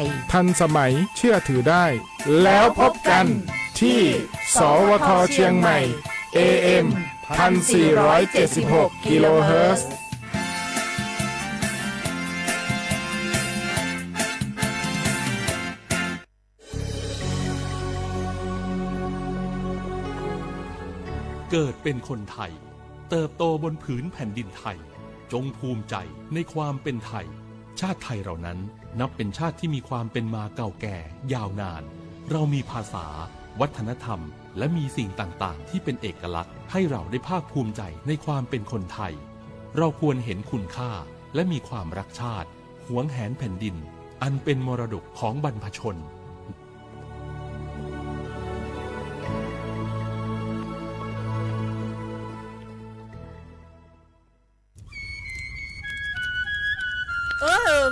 ยทันสมัยเชื่อถือได้แล้วพบกันที่สวทเชียงใหม่ AM 1476 กิโลเฮิรตซ์เกิดเป็นคนไทยเติบโตบนผืนแผ่นดินไทยจงภูมิใจในความเป็นไทยชาติไทยเรานั้นนับเป็นชาติที่มีความเป็นมาเก่าแก่ยาวนานเรามีภาษาวัฒนธรรมและมีสิ่งต่างๆที่เป็นเอกลักษณ์ให้เราได้ภาคภูมิใจในความเป็นคนไทยเราควรเห็นคุณค่าและมีความรักชาติหวงแหนแผ่นดินอันเป็นมรดกของบรรพชน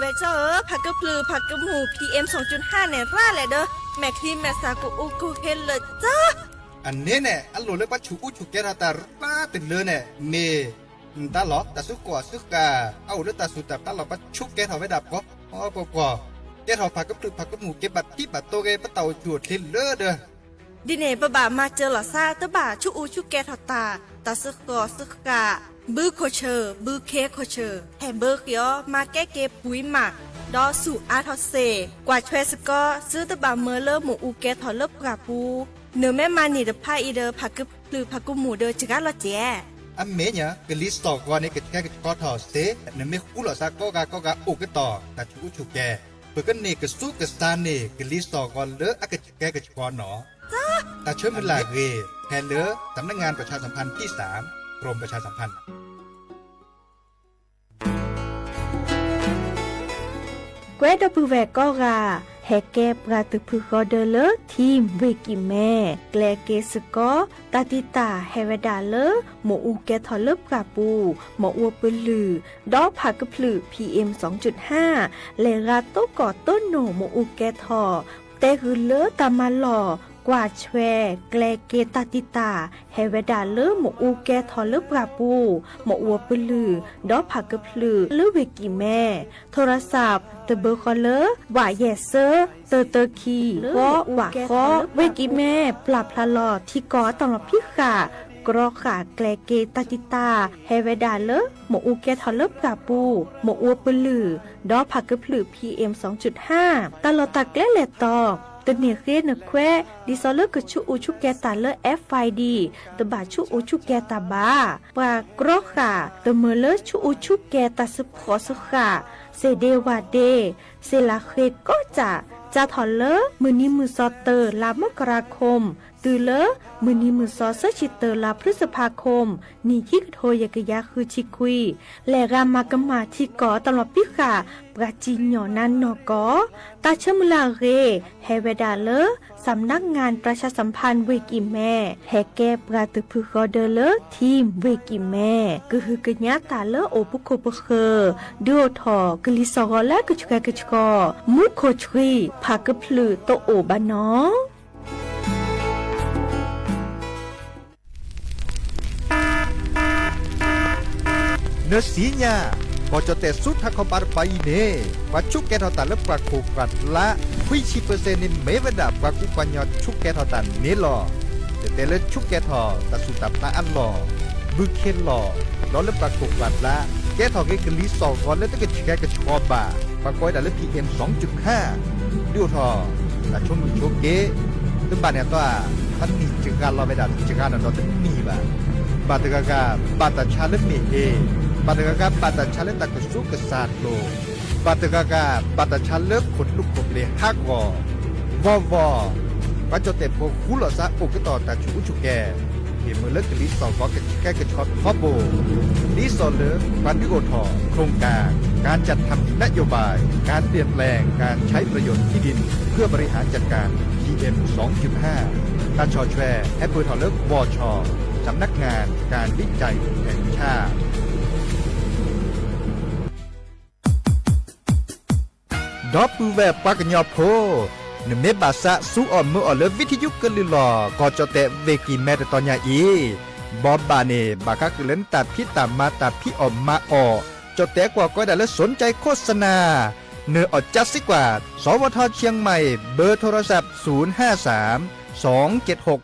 เวเจอผักกระพลือผักกระหมู PM 2.5เนี่ยร่าแหละเด้อแม่คลีแม่สากูอูกูเฮนเลยจ้าอันนี้เนี่ยอันหลุดเลยว่าชูอุชูเกตาตาป้าติดเลยเนี่ยเมตาหลอตาสุกัวสุกาเอาเรื่องตาสุดแต่ตาหลอปัชุกเกตเอาไว้ดับก็อ๋อปกอเกตเอาผักกระพลือผักกระหมูเก็บบัตรที่บัตรโตเกปะเต่าจวดทิ้งเลยเด้อดิเน่บะบามาเจอหล่อซาตะบ่าชูอูชูเกตตาตาสุกอสุกาบื้อโคเชอร์บื้อเคโคเชอร์แฮมเบอร์เกียวมาแก้เก็บปุ๋ยหมักดอสู่อาทอเซกว่าช่วยสกอซื้อตะบ่าเมอเลอร์หมูอูเกทอเลิบกราปูเนื้อแม่มานี่เดพาอีเดอผักกึบหรือผักกุหมูเดอจิกาลอเจอันเมเนี่ยกลิสตอกวันนี้ก็แค่ก็ทอเซเนื้อไม่คู่หล่อซาก็กาอุกต่อแต่ชูอุชูแกเปิดกันเนี่ยก็สู้กับซานเนี่ยกลิสตอกวันเลอะก็แกก็พอหนอแต่เชื่อมันหลายเวแทนเลอะสำนักงานประชาสัมพันธ์ที่3กรมประชาสัมพันธ์เกวดปูแวก็กาแฮเก็บกาตุพึกอเดเลทีมเวกิแม่แกลเกสกอตาติตาเฮเวดาเลหมอูแกทอเลิบกาปูหมออัวปลือดอกผักกะพลือ PM 2.5 เลราโตกอต้นโหนหมอูแกทอแต่คือเลตามาหล่อกว่าแชแกลเกตาติตาเฮเวดาเลหมอูแกทอเลิบกาปูหมออัวปลือดอกผักกะพลือเลเวกิแม่โทรศัพท์เตเบอร์คอเลอร์ว่าเยเซอร์เตอคีก็ว่าก็เวกิแม่ปรับพลาลอที่กอตองพิขากรอขาแกลเกตาติตาเฮเวดาเลหมอูแกทอเลิบกาปูหมออัวปลือดอกผักกะพลือ PM 2.5 ตลอดตะแกลเลตอตเนียเกนแควดิซอเลกชูอูชูแกตาเลเอฟไฟดีตบาชูอูชูแกตาบาปากรอขาตเมเลชูอูชูแกตาสพอสขาเซเดวาเดเซลาเคก็จะถอนเลมือนี้มือซอเตอร์ลามกราคมตือเลมือนี้มือซอเซชิเตอร์ลาพฤษภาคมนี่คิกโทยกะยาคือชิคุยและรามากมาที่กอตลอดพิขาปราจิญญอนันนอกอตาเชมุลาเรเฮเวดาเลสำนักงานประชาสัมพันธ์เวกิแม่แฮแกปราตุพึกอเดเลทีมเวกิแม่ก็คือกะญาตาเลโอปุโคปเคดูทอกลิซอและกะชกกะชกอมุโคชรีพากะพลือโตโอบานอเนื้อสีเนี่ยก็จะแต่สุดถ้าเขาปาร์ไปเนี่ยว่าชุกแกทอตันและปลาโคกัดละคุยชีเปอร์เซ็นต์นี่ไม่เวดาปลากุปัญญาชุกแกทอตันนี่หรอแต่ละชุกแกทอตัดสุดตับตาอันหล่อบึกเข็นหล่อแล้วและปลาโคกัดละแกทอแกกลีสองก่อนแล้วต้องแกกระชอบบ่าปลาก้อยแต่ละ PM 2.5ดูทอแต่ช่วงมือโชกเกตึ้งบ้านเนี่ยตัวท่านมีจังการเราไม่ได้จังการเราต้องมีบ่าบาตกากาบาตชาเลมีเอบาตกากาบาตชาเลตะกสุกษาโลบาตกากาบาตชาเลขนลุกขบเลฮักวอปัจจุบันพวกคุลซาอุกต่อตาชูชุแกเห็นมือเลิกลิสองก็แก้กระชอบทอโบลิสอเลปันดิโกทอโครงการจัดทำนโยบายการเปลี่ยนแปลงการใช้ประโยชน์ที่ดินเพื่อบริหารจัดการ PM 2.5 การชอแชร์แอปเปิลทอเลิกวอชสำนักงานการวิจัยแห่งชาติดอปูแวปากญอโพนเมบาซะสู้ออมมืออเลวิทยุกลือลอก็จะแต่เวกีแม่ตอนยาอีบอบบาเนบากะกเลนตัดพี่ตามมาตัดพี่ออมมาออจะแต่กว่าก็ได้และสนใจโฆษณา เนื้ออดจัดสิกว่าสวทเชียงใหม่เบอร์โทรศัพท์053 276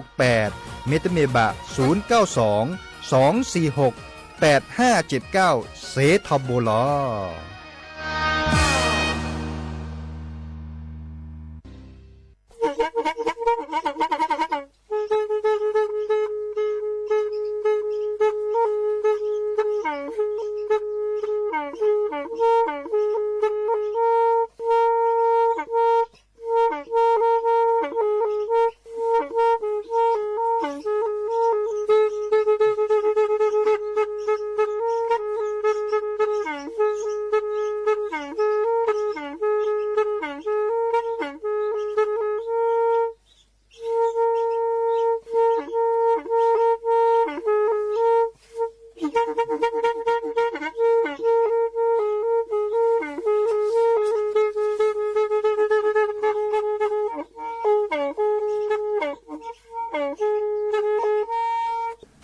068เมตเมบะ092 246 8579เซทอมโบลอ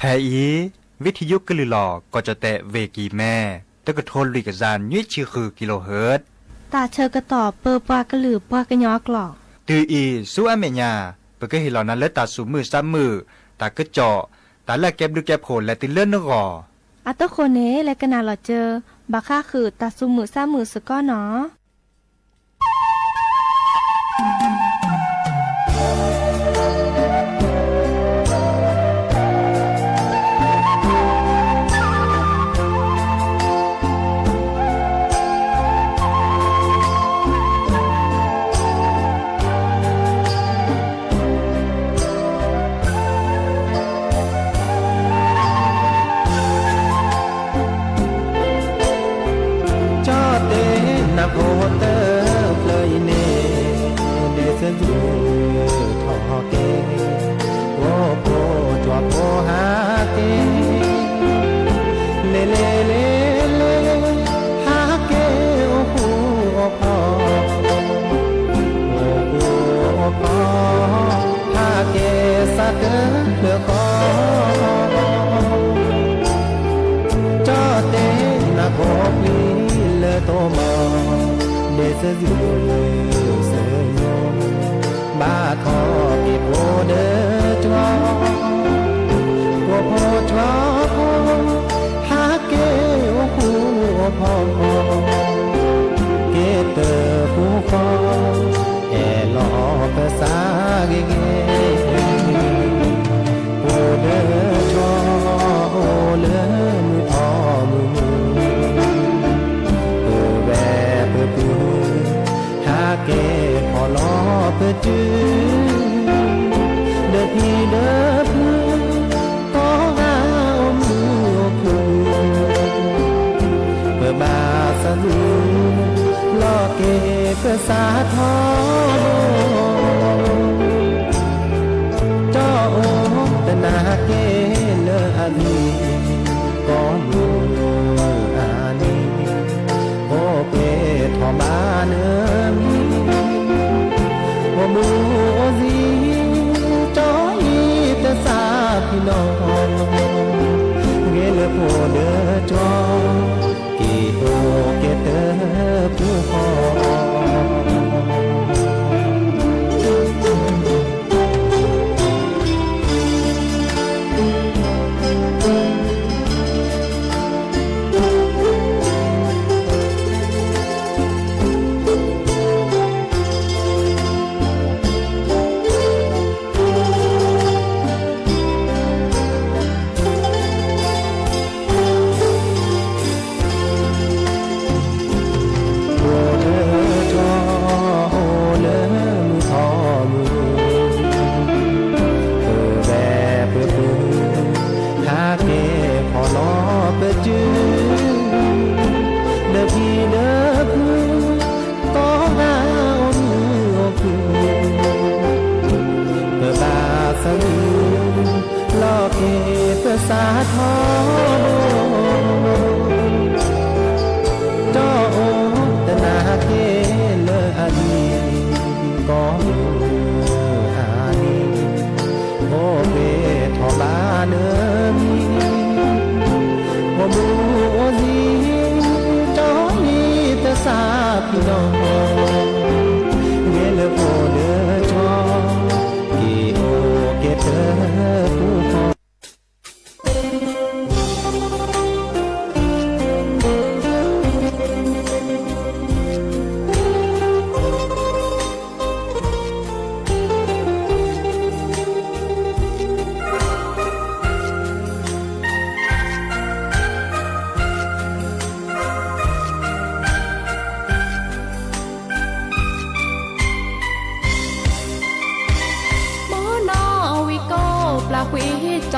แพอีวิทยุกลือหลอก็จะแตะเวกีแม่ตะกะโทนลิกะจานยุ้ยชื่อคือกิโลเฮิรตซ์ตาเชอกระตอบเปอปากระหลือปากระยอกหลอกตืออีสู้อเมญาเปก็เห็นเหล่านั้นและตาสูมือซ้ำมือตากระเจาะตาแลกแก็บดูแก็บโผลและติเลื่อนนกออัตโตโคเนและกะนาหลอเจอบาค่าคือตาซุมือซ้ำมือสก้อเนาะ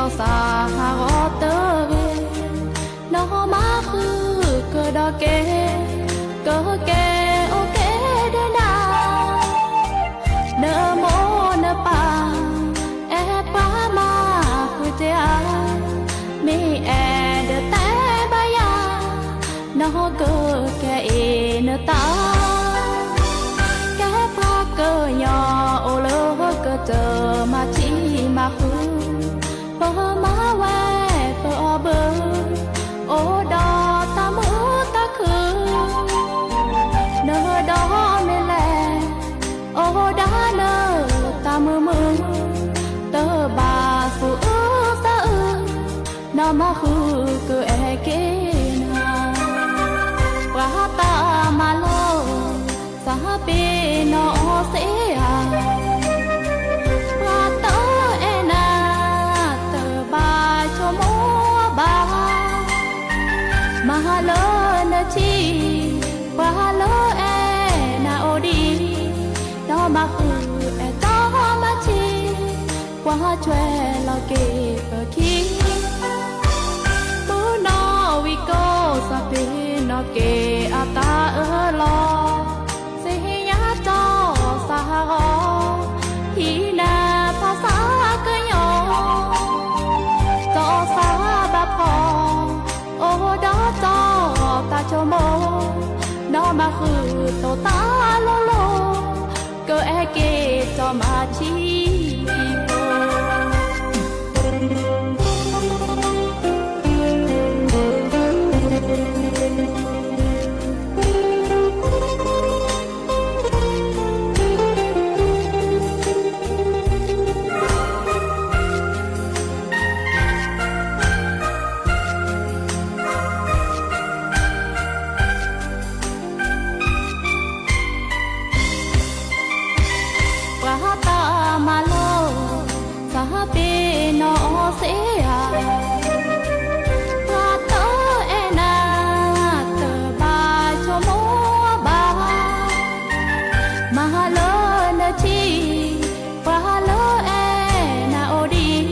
tao xa gõ tớ về nó má khứ cơ đó kê ok để nào nỡ mô nỡ pa e pa ma khứ tia mi e de te ba ya nó cơ kê nỡ ta cái pa cơ nhỏ ô lơ cơ chờ mà chỉ mà khứ bơ má que bơ bơ ô đò ta mơ ta khứ nơ đó mê lè ô đã nơ ta mơ mơ tơ bà phụ ư ta ư nó mà khứ cứ e kê na qua ta mà lo sa bê nó sẽ qua tớ e na tơ bà cho mô bà mà lỡ nơ chi qua lỡ e na ô đi đó mà khứ e đó mà chi qua chue lo kê ở khi bố nó vi cô sa bê nó kê à ta ở lo sẽ nhá cho sa gò hi na pa sa cơ nhỏ cho sa ba phò ô đó cho ta cho mô nó mà khứ tổ ta lô lô cơ e kê cho mà chi qua ta mà lo sa bê nó sẽ qua tớ e na tờ ba cho mô ba mà lỡ nơ chi qua lỡ e na ô đi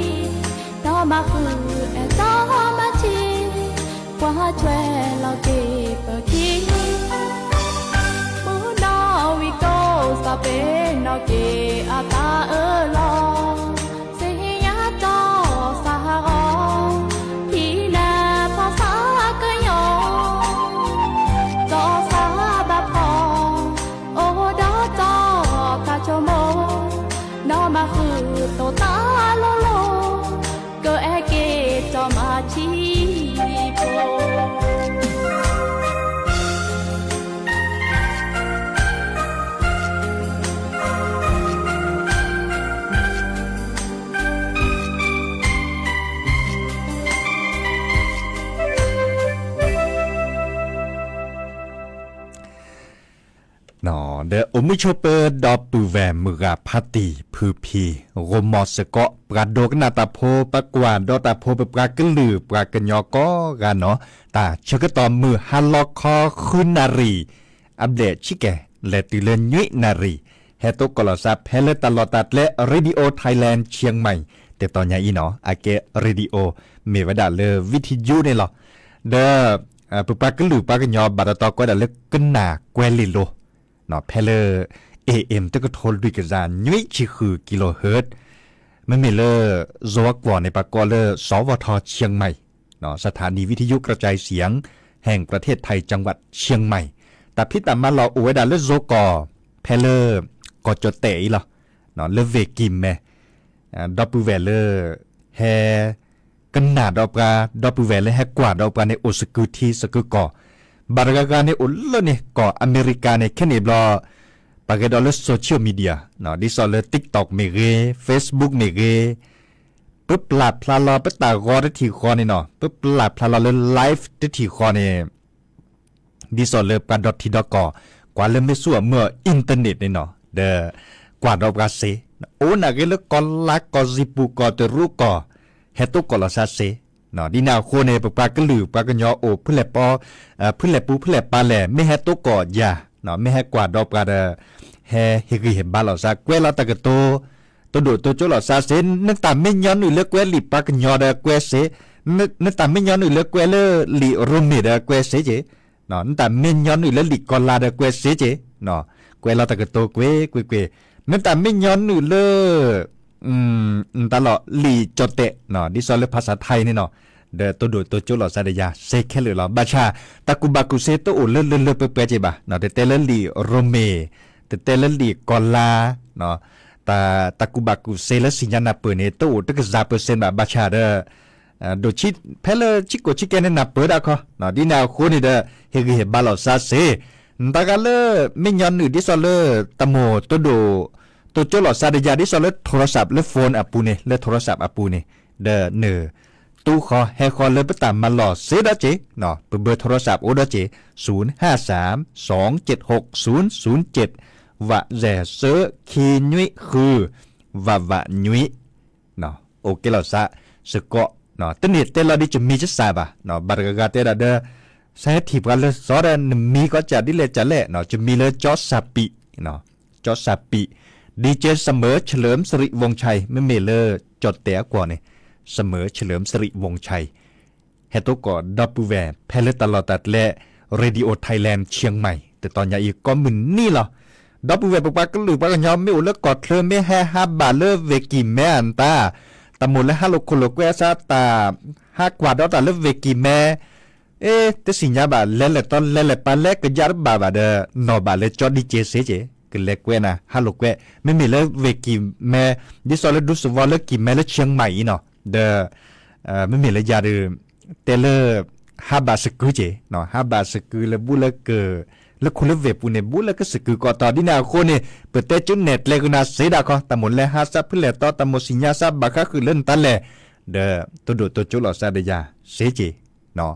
đó mà khứ e đó mà chi qua chue lo kê bờ khi bố nó vi cô sa bê nó kê à ta ở lo sẽ nhá cho sa gò thì na pa sa cơ nhỏ cho sa ba phò ô đó cho ta cho mô nó mà khứ tổ ta lô lô cơ e kê cho mà chi bồ Nóเดอมิชเปอร์ดอปูแวมมือพาตีพือพีโรมอสเกาะปราโดกนาตาโพปะกวาดอตาโพปะปรากะลือปรากะญอก็กันเนาะตาชะกะตอมือฮัลลอคอคุนารีอัปเดตชิแกและติเลญุยนารีเฮโตกอลอซับเฮเลตลอตัดและเรดิโอไทยแลนด์เชียงใหม่แต่ตอนนี้อีเนาะอาเกเรดิโอเมวดาเลวิทยุนี่หรอเดอปะปรากะลือปรากะญอบาดตอก็ดาเลกนนาแกวลิโลเนาะเพลAM ตะก็โทรด้วยกันจานยุ้ยชิคือกิโลเฮิรตซ์มันมีเลโซวกว่าในปากกอเลสวทเชียงใหม่เนาะสถานีวิทยุกระจายเสียงแห่งประเทศไทยจังหวัดเชียงใหม่แต่พี่ตามมาเราอวยดาเลโซกอเพลกอจเตอีหรอเนาะเลเวกิมแม่ดับเบิลเวลแฮกันนาดอกาดับเบิลเวลแฮกว่าดอกาในโอสกุทีสกุกอบารากาในอุลลเนี่ยก็อเมริกาในแค่นี้บลอปากดอลโซเชียลมีเดียเนาะดิสอลTikTok เมเก Facebook เมเกปึ๊บหลับพลาลอปึ๊บตากอได้ที่คอนี่เนาะปึ๊บหลับพลาลอเลยไลฟ์ได้ที่คอนี่ดิสอลปาดอทที่ดอกกว่าเริ่มไม่สั่วเมื่ออินเทอร์เน็ตนี่เนาะเด้อกว่าดอกกาเซโอ้น่ะก็เลยกอลักกอซิปูกอตรุกอเฮตุกอลาซาเซเนาะดินาโคเนปากะลือปากะญอโอเพื่อแลปอเพื่อแลปูเพื่อแลปาแลไม่ให้ตุกอยาเนาะไม่ให้กว่าดอกกาเฮฮิกิเห็นบาลอซาเกวลาตะกะโต ตัวดูตัวโจหลอดซาเซนนั่นตามไม่ย้อนหรือเลือกแกวลีปากยอดแกวเสนั่นตามไม่ย้อนหรือเลือกแกวเลลีรูมิดแกวเสเจเนาะนั่นตามไม่ย้อนหรือเลือกลีกอลาแกวเสเจเนาะแกวเราตะกตัวแกวนั่นตามไม่ย้อนหรือเลือกตลอดลีจดเตะเนาะดิซอลภาษาไทยนี่เนาะเดตัวดูตัวโจหลอดซาเดียเซแค่หรือเราบัชาตะกุบากุเซโตโอเลือเปเจบะเนาะเตเลลีโรเมเตเลลีกอลาเนาะตะกุบากุเซลสิญานาเปเนโตตึกซาเปอร์เซ็นต์บะบัชาเดโดชิเพลชิโกชิเกเนนาเปดะคอเนาะดินาโคนี่เดเฮกเฮบาลอซาเซตะกะเลไม่ย้อนหรือดิซอลตะโมตัวดูตัวโจหลอดซาเดียดิซอลโทรศัพท์และโฟนอะปูเนและโทรศัพท์อะปูเนเดเนตู้คอแฮคอเลยไปตามมาหลอดเซดเจเนาะเบอร์โทรศัพท์โอดเจ053-276-007วะแจเซคีนุยคือวะนุยเนาะโอเคแล้วซะสกอเนาะตนี่เตลอดิจะมีจะซาบะเนาะบาร์กาเตดาเดใช้ทีบกันเลยซอดันมีก็จะดิเลจะเละเนาะจะมีเลยจอซาปิเนาะจอซาปิดีเจเสมอเฉลิมสิริวงชัยไม่เมเลจดแต่กว่านี่เสมอเฉลิมสิริวงชัยเฮตุก่อดับเบิลแวร์เพลตลอดตัดและเรดิโอไทยแลนด์เชียงใหม่แต่ตอนยาอีกก็มึนนี่หรอดับเบิลแวร์ปากก็หรือปากยอมไม่อุลกอดเธอไม่แห่ฮับบาเลเวกิแม่อันตาตะมุนและฮัลโลโคโลแกซาตาฮักกว่าดอตาเลเวกิแม่แต่สิญญาบาเล่ตอนเล่ปาเล่ก็ยาบาเดนอบาเลจอดีเจเซเจก็เล็กเว้นะฮัลโหลเว้ไม่มีเลเวกิแม่ดิสอลดูสวอลเลกิแม่เลเชียงใหม่เนาะเดไม่มีเลยยาดูเตเลฮับบาสกุเจเนาะฮับบาสกุเลบุเลเกแล้วคุณเลเวปูเนบุเลก็สกุก็ต่อดินาโคเนเปิดเตจุนเน็ตเลกุนาเซดาคอตะมุนเลฮาซับเพื่อเลต่อตะมุสิญญาซับบาคะคือเล่นตันเลเดตัวดูตัวจุลอซาเดียเซเจเนาะ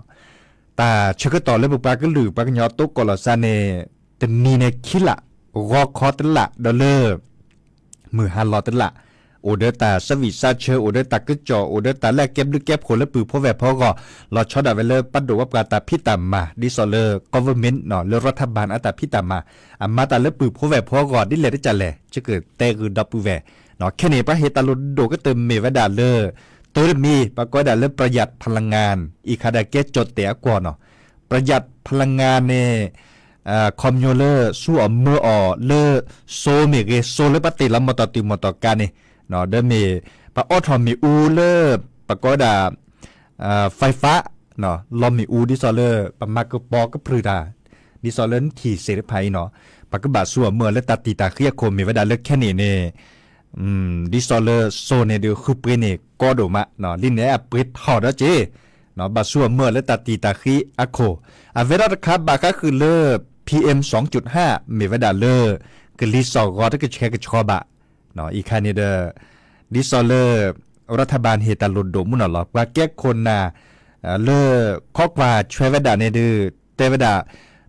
ตาเชื่อต่อเลยบุปากก็หรือปากยอตุกกอลซาเนตนีเนคิละรอคอตละดอลเลอร์มือฮันลอตละโอเดตาสวิซาเชอโอเดตากึจอโอเดตาแลกเก็บลึกเก็บคนและปือพ่อแวพ่อก็รอช็อตอะเวลเลอร์ปัดดูว่าปาตาพิตามาดิซอลเลอร์กอเวอร์เมนต์เนาะเลรัฐบาลอัตาพิตามาอามาตาเลปือพ่อแวพ่อก็ดิเลได้จัดแหละจะเกิดแต่คือดับปือแวเนาะแค่นี้ปะเฮตาลุโดก็เติมเมวดาเลอร์ตัวมีปะก็ได้เลอประหยัดพลังงานอีคาดาเกจดแต่กว่าเนาะประหยัดพลังงานเนี่ยคอมโยเลอร์สู้เมื่ออเลอโซเมเกโซเลปติลมตติมตกันนี่เนาะเดมีปะออทอมีอูเลอร์ปะก็ดาไฟฟ้าเนาะลอมีอูดิซอเลอร์ปะมากปอก็พลืดาดิซอเลนขี่เสรีภัยเนาะปะก็บาสู้เมื่อและตัดตีตาเครียโคมีเวลาเลิกแค่นี้เนี่ยดิซอเลอร์โซเนเดียวคือเปเนี่ยก็โดมาเนาะลินเนี่ยเปิดถอดแล้วเจเนาะบาสู้เมื่อและตัดตีตาคีอะโคอะเวลาครับบาก็คือเลอPM 2.5 มีเวลาเลอกลิซอกอตก็เช็คชอบะเนาะอีกคันนี้เดดิซอเลอร์รัฐบาลเฮตาลุดโดมุนหรอกว่าแก้คนน่ะเลอข้อกว่าช่วยเวลาเนี่ยดื้อแต่เวลา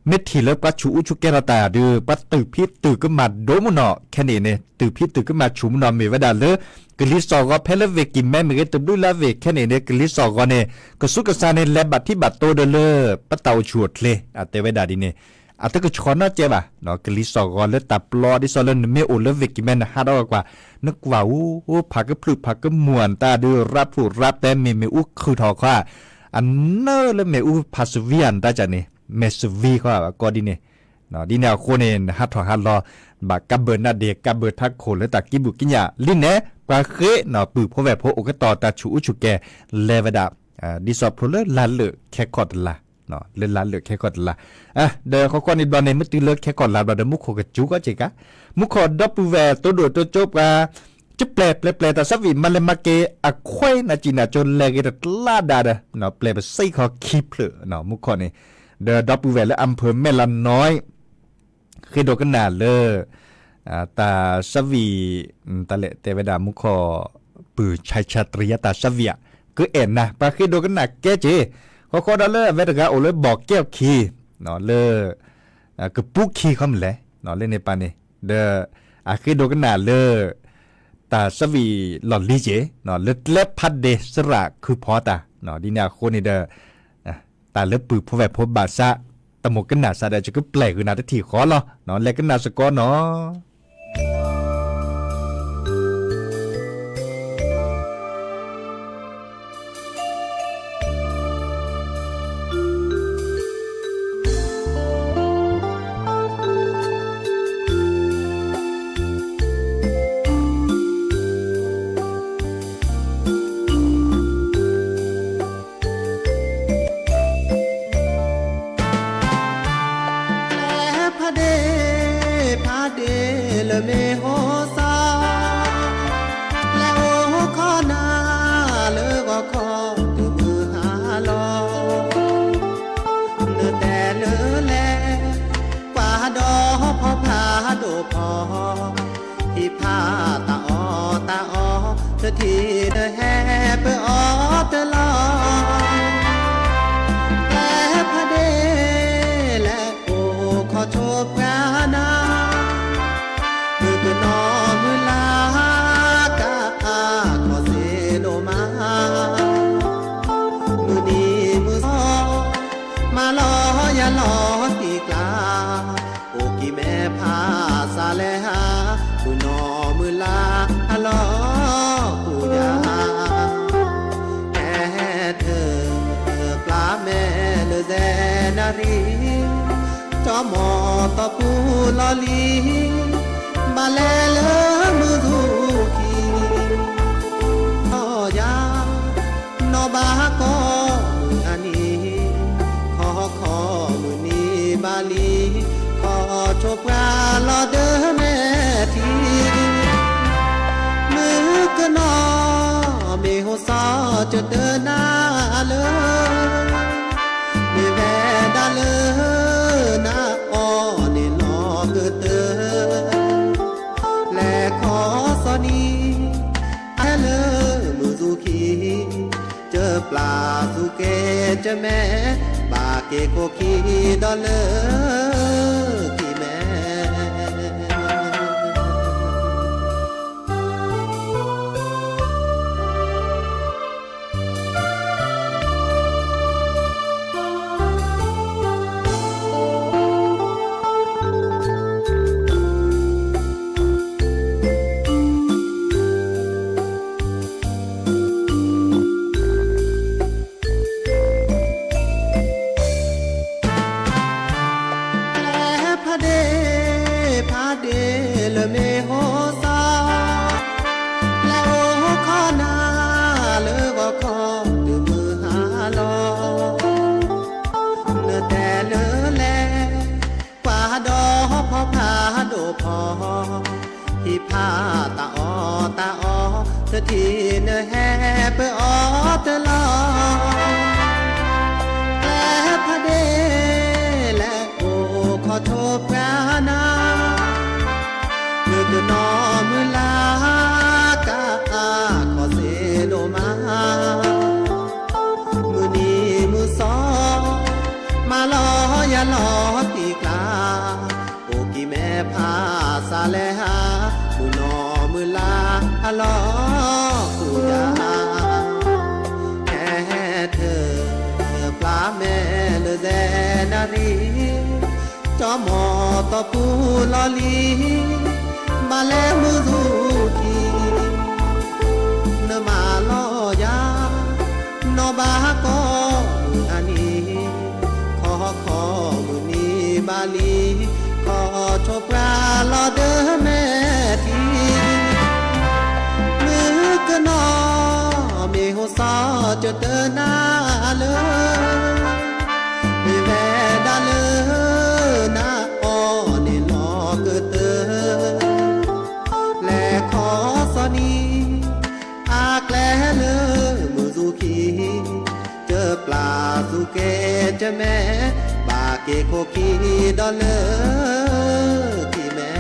เม็ดที่เลิกก็ชูอุชุแกรตาดื้อปัดตื่นพิษตื่นก็มาโดมุนเนาะแค่นี้เนี่ยตื่นพิษตื่นก็มาชูมุนเนาะมีเวลาเลอกลิซอกอเพลเวกิแม่มีก็ตื่นด้วยละเวกแค่นี้เนี่ยกลิซอกอเนี่ยก็สุกษาในแลบัดที่บัดโตเดเลอปัดเตาชวดเลยแต่เวลาดีเนี่ยอาจจะก็ชอนน่าเจ็บอ่ะเนาะกลิซอกอนแล้วตับปลอดิซอลนไม่โอเลวิกิแมนฮาดอกว่านึกว่าอู้ผักก็พลุผักก็ม่วนตาดูรับผู้รับแต่เมอุคือทอว่าอันเนอร์แล้วเมอุพาสเวียนตาจันนี่เมสวีก็ก็ดีเนี่ยเนาะดีแนวโคเนนฮัททอฮัทรอบากกับเบิร์นาเดกกับเบิร์ทักโคแล้วตากิบุกิญญาลินเน่ปลาเคเนาะปือพ่อแวพ่อโอกต่อตาชูอุชุแกเลวดาดิซอพลเลลาเลแค่คอดละเนาะเล่นล้านเหลือแค่ก่อนละเดี๋ยวเขาก่อนในบอลในมือตีเลิกแค่ก่อนละบอลเดมุขกับจูก็เจ๊กะมุขดับเบิลแวร์ตัวโดดตัวจบจะแปลแต่สวิมันเลยมาเกะควายนาจีน่าจนแลกเดลาดาเนาะแปลไปใส่ขอคีเพลเนาะมุขนี่เดี๋ยวดับเบิลแวร์และอำเภอแม่ลันน้อยเคยโดนกันหนาเลยตาสวีตาเละเตวดามุขปือชัยชาตรีตาสวีก็เอ็นนะปาเคยโดนกันหนักแกเจเขาก็ได้เลยเวทกาโอเลยบอกแก้วคีเนาะเลยก็ปุ๊กคีเขาหมดเลยเนาะเล่นในปานนี่เด้อคือโดกันหนาเลยตาสวีหลอดลีเจเนาะเล็บพัดเดสระคือพอตาเนาะดีนาโคนี่เด้อตาเล็บปือพอแบบพบบาซะตะหมกกันหนาซาได้จะก็แปลกคือนาทีขอเนาะแลกกันหนาสกอเนาะ เมโฮซาและโอขอนาเลอก็ขอตือมือหาลอเนื้อแต่เนื้อแลกว่าดอพอพาโดพอที่พาตาอเธอที่เธอแห่เปอเธอลอแต่พระเดและโอขอโชคกานามือก็นอมือลากาขอเสโลมามือนี้มือซอมาลออย่าลอตีกลาโอกี่แม่พาซาเลหามือนอมือลาฮัลโหลปูยาแม่เธอปลาแม่เลอแซนารีจอมอตอปูลอลีมาแลเลอมือทูคีต่อยานอบาก็มืออันนี้ขอมือนี้บาลีขอโชคราลอเดอแม่ทีมือก็นอเมโฮซอจะเดินหน้าเลยมีแวดาเลยนะอ้อนี่ลอเกิดเตอและขอสอนีไอเลอมือสุขีเจอปลาสุเกเจอแม่บาเกโคคีดอเลอที่แม่ ที่เนแฮเปอเตลอและพระเดและโอขอโทษกานามือก็นอมือลากาขอเสโลมามือนี้มือสองมาลออย่าลอตีกลาโอกีแม่พาซาเลหามือนอมือลาฮัลโหลกูยาแค่เธอปลาแม่เลอแดนารีจอมอตอปูลอลีมาแล้วมือดูทีเนมาลอยานอบาก็อันนี้ขอมือนี้บาลีขอโชคราลอเดอแม่ทีมือกนอเมโฮซอจะเดินหน้าเลยมีแม่ดาเลยนะอ้อนี่ลอเกิดเตอและขอสอนีอาแกลเลยมือสุขีเจอปลาสุเกเจอแม่บาเกโคคีดอเลยที่แม่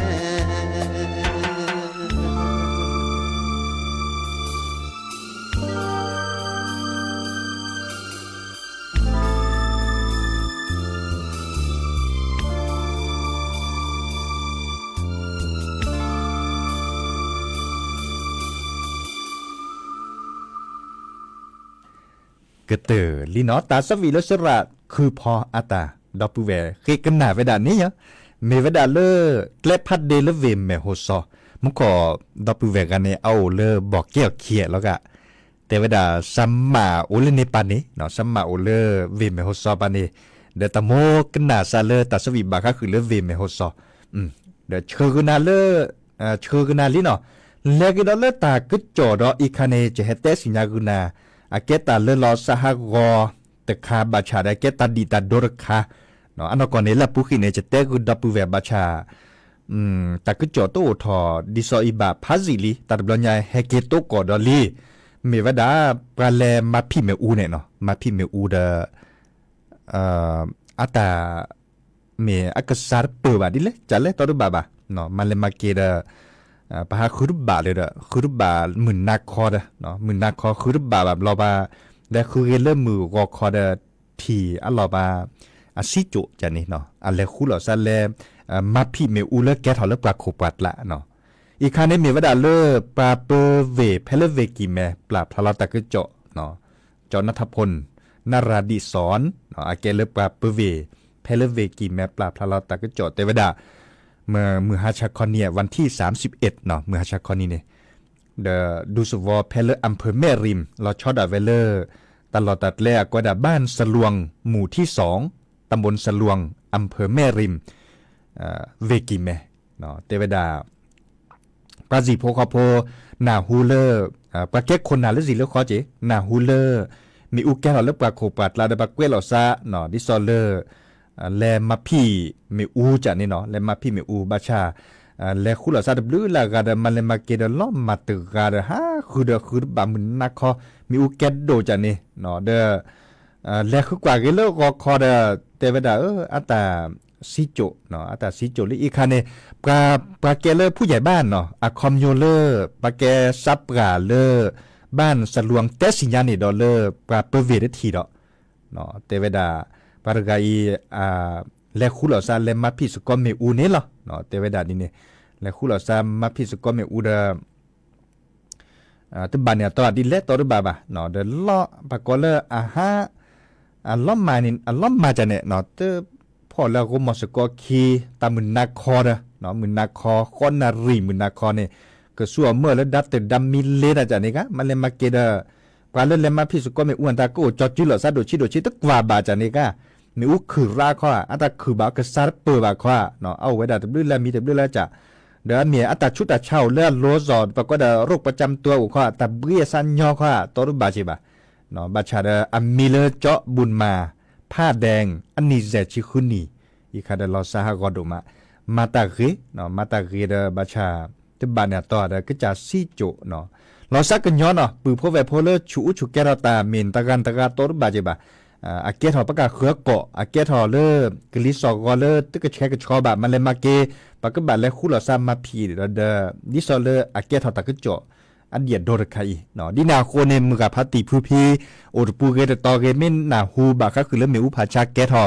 กระเตอลีนอตาสวีลสระคือพออาตาดอปูเวเกกันหนาเวดานี้ยเมเวดาเลเกลพัดเดลเวมเมโฮซอมุขอดอปูเวกันเนี่ยเอาเลบอกเกี่ยวเขียแล้วก็แต่เวดาซัมมาโอเลเนปานีเนาะซัมมาโอเลเวมเมโฮซอปานีเดตโมกันหนาซาเลตาสวีบาก็คือเลเวมเมโฮซอเดเชื่อกันนาเลเชื่อกันนาลีเนาะเลกิดอเลตากึจอดออีคาเนจะเฮเตสิญากุนาอาเกตาเลลอสหกอตะคาบาชาได้เกตาดีตาโดรคาเนาะอันก่อนนี้ละปุขิเนจะเตกุดับปูเวบาชา ตะกึจ่อโตทอดิซออิบาพาซิลีตัดบลญาเฮเกโตกอดอลีเมวดาปราแลมาพี่เมอูเนี่ยเนาะมาพี่เมอูเดอาตาเมอักษรเปิดบาดิเลยจัดเลยตอรุบาบาเนาะมันเลยมาเกดปะฮาคุรุบาเลยเด้อคุรุบาหมื่นนักคอเด้อเนาะหมื่นนักคอคุรุบาแบบเราบาและคือเริ่มมือก็คอเด้อที่อัลลอบาอาซิโจจันนี่เนาะอันเลคุลอซาเลมาพี่เมอูเลแกถอเลปลาโคปัดละเนาะอีกครั้งนี้เมวดาเลปลาเปเวเพลเวกิเมปลาพลาตะกเจาะเนาะจอนัทพลนาราดิสอนเนาะอาเกเลปลาเปเวเพลเวกิเมปลาพลาตะกเจาะเทวดาเมื่อมือฮาชาคอนเนี่ยวันที่31เนาะมือฮาชาคอนนี่เนี่ยเดดูสวอเพลอำเภอแม่ริมเราชอดาเวเลอร์ตลอดตัดแลกว่าดาบ้านสลวงหมู่ที่2ตำบลสลวงอำเภอแม่ริมเวกิเมเนาะเทวดาปราจีโพคาโพนาฮูเลอร์ปราเก็กคนนาเลสิเลขอเจนาฮูเลอร์มีอุแกหล่อเลปราโคปัดลาดปราเกวลอซาเนาะดิซอเลอร์แลมาพี่มีอูจันนี่เนาะแลมาพี่มีอูบาชาแลคุลอซาดบลูลากาดมันเลมาเกดล้อมมาตึกาดฮะคือบามุนนักคอมีอุแกดโดจันนี่เนาะเดแลคือกว่าเกเลก็คอเดเทวดาอัตตาซิโจเนาะอัตตาซิโจลิอีคาเนปลาเกเลอร์ผู้ใหญ่บ้านเนาะอะคอมโยเลอร์ปลาแกซับกาเลอร์บ้านสลวงเตสิญญานี่ดอลเลอร์ปลาเปเวดทีดอเนาะเทวดาปารกายเลคุลอซาเลมาพิสกอมเมอูเนลเนาะเทวดานี่เนี่ยเลคุลอซามาพิสกอมเมอูเดตุบานเนี่ยตอดิเลตอรุบาบาเนาะเดลอปากอเลอาฮาล้อมมานี่ล้อมมาจะเนี่ยเนาะเตพอแล้วก็มอสกอคีตามุนนาคอเนาะมุนนาคอคอนนารีมุนนาคอเนี่ยก็สัวเมื่อแล้วดัดแต่ดำมิเลนะจะนี่กะมันเลยมาเกดปาเลมาพิสกอมเมอ้วนตาก็จอจิลอซาโดชิตกว่าบาจะนี่กะมีอุคือราข้ออัตคือบากษาเปิดบาข้อเนาะเอาไว้ได้ตบลื่นแล้วมีตบลื่นแล้วจะเดี๋ยวมีอัตชุดเช่าเลือดโลซอดปรากฏโรคประจำตัวอุข้อตบเบี้ยสัญญาข้อตัวรูปบาจิบะเนาะบาชาเดอมิเลเจาะบุญมาผ้าแดงอันนี้เจชิคุนีอีคาเดลอซาฮากอดุมาตากีเนาะมาตากีเดบาชาตบานเนี่ยต่อเดก็จะซีโจเนาะเราสักกันย้อนเนาะปือพวกเวพเลชูแกเราตาเมนตะกันตัวรูปบาจิบะอาเกทอปากาเขือเกาะอาเกทอเลกลิสอกอเลตึกแชกชอบะมันเลยมาเกปากบะและคุลอซามาพีเดดิซอเลอาเกทอตะกจ่ออันเดียโดรคายเนาะดินาโคเนมือกับพัตติผู้พีโอรปูเกตตอเกเมนนาฮูบะก็คือเลเมอุภาชาเกทอ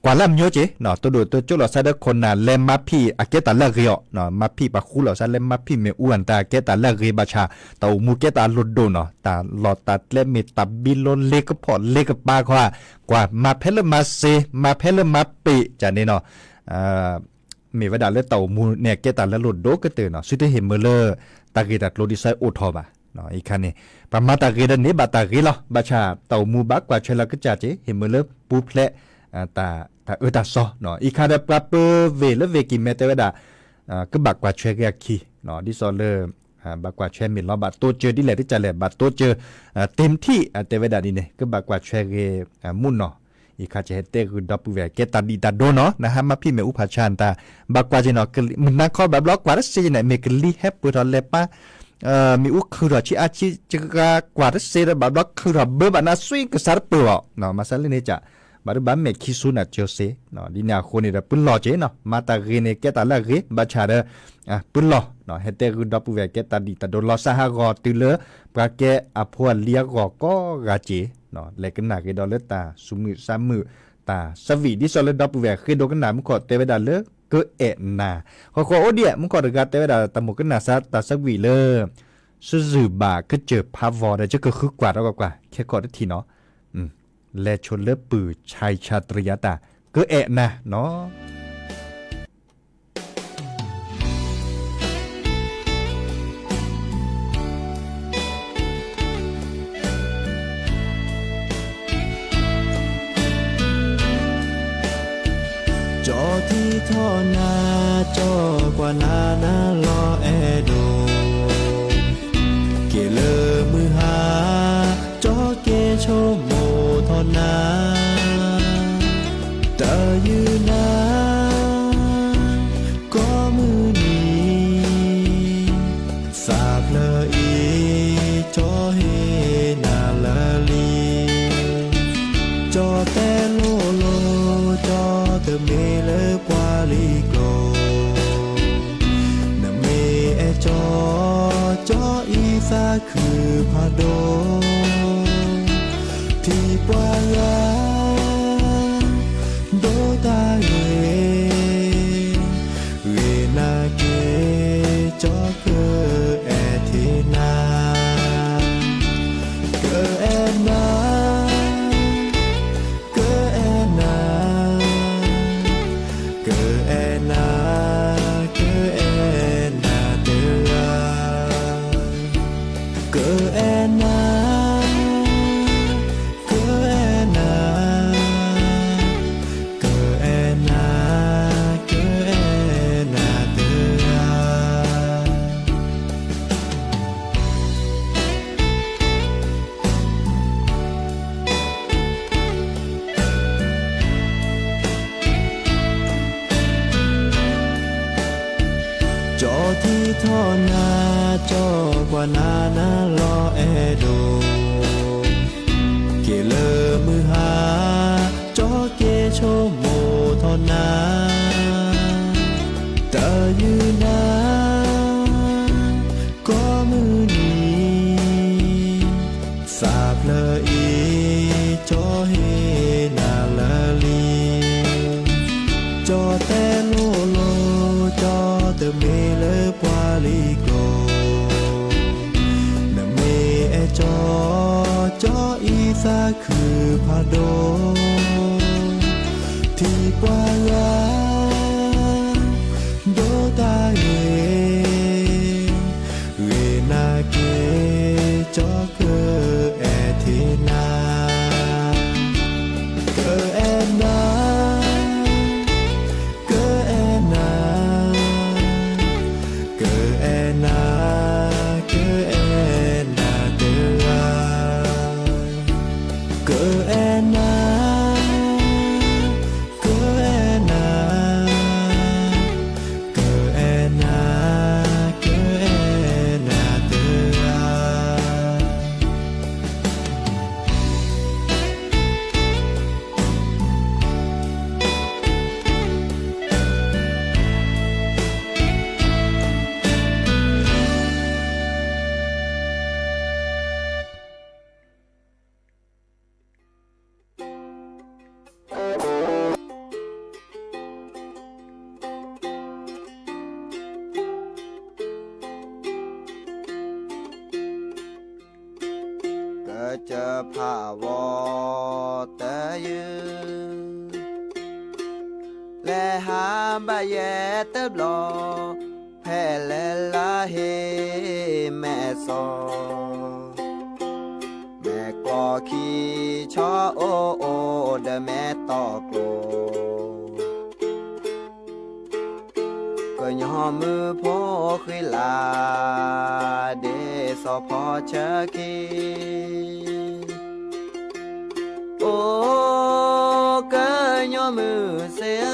กว่าลำโยเจเนาะตัวโดตัวจุลอซาเดคนน่ะเลมาพีอาเกตาเลเกยเนาะมาพีปะคุลอซาเลมาพีเมอุอันตาเกตาเลเกบาชาตามูเกตาลดโดเนาะตาลอตัดเลเมตับบิโลเลกพอเลกปากว่ามาเพลมาเซมาเพลมาปิจานี่เนาะมีวดาเลเตามูเนี่ยเกตาเลลดโดก็เตเนาะสุดที่เห็นเมเลตาเกตัดโลดิไซโอทอบะเนาะอีกคันนี้ประมาตาเกดนี้บาตาเกลบาชาเตามูบักกว่าเชลกะจาเจเห็นเมเลปูเพลตาตาซอเนาะอีกคันปลาเปเวลเวกิเมเตวดาก็บักกว่าเชกยาคีเนาะดิซอเลบักกว่าเชมิลบาโตเจอดิแลที่จะแลบาโตเจอเต็มที่เตวดานี่เนี่ยก็บักกว่าเชกมุนเนาะอีคาเจเตคือดับเวเกตาดีตาโดเนาะนะฮะมาพี่เมอุปาชานตาบักกว่าเจเนาะมันนักข้อแบบล็อกกว่าเสยเนี่ยเมกลีแฮปปุตอเลปะมีอุคือรอชิอาชิจกกว่าเสยแบบล็อกคือรอเบบานาสวิงกษาเปล่าเนาะมาสัลนี่จะบาร์บาเมคิสุนัดเจอเซเนาะดินาโคนี่ปุ่นหล่อเจเนาะมาตาเกเนเกตาละเกบาชาเดปุ่นหล่อเนาะเฮเตคือดับเวเกตาดีตาโดลอซาฮากอตุเลปราเกอพัวเลียกก็กาเจเนาะเลกันหนักเกดอลเลตาสุมือสามมือตาสวีดิซอลดับเวเคโดกันหนามุขอเตเวดาเลก็เอ็นาขอโอเดียมุขอดกาเตเวดาตะมุกันหนาซาตาสวีเลสุซึบาก็เจอพาวอได้จะก็คือกว่าแล้วกว่าแค่กอดทีเนาะและชนเลือปือชายชาตรียตาก็เอะนะเนาะจอที่ท่อนาจอกว่านานาลอแอโดเกเลอมือหาจอเกโชโมทอนาตายืนาก็มือ าคือพาโดที่ปวางาโดตาเรนาเกจอเกอแอเทนาเกอแอนาเกอแอนาเกอแอนาเกอแอนาเดลาเกอแอนาเกอแอนาเกอแอนาเกอแอนาเดลาจอที่ท่อนาจอกว่านานาลอแอโดเกเลอมือหาจอเกโชโมท่อนาตายืนนาก็มือนี้สาบเลออีจอเฮนาละลีจอแต่โลโลจอเตเมเลปวาลิโกนะเมเอจอจออีสาคือพาโดที่ปวางาโดตาเรนาเกจอเกอแอเทนาเกอแอนาเกอแอนาเกอแอนาเกอแอนาเดลาเกอแอนาเกอแอนาเกอแอนาเกอแอนาเดลา ก็จะพาวอเตยืและหาบะแยเตบลอแพ่และลาเฮแม่ซอแม่กอขี้ชอโอโอเดแม่ตอกโลก็ยอมมือพ่อคุยลาเดสอพอเชกีโอ้ก็ยอมมือเสีย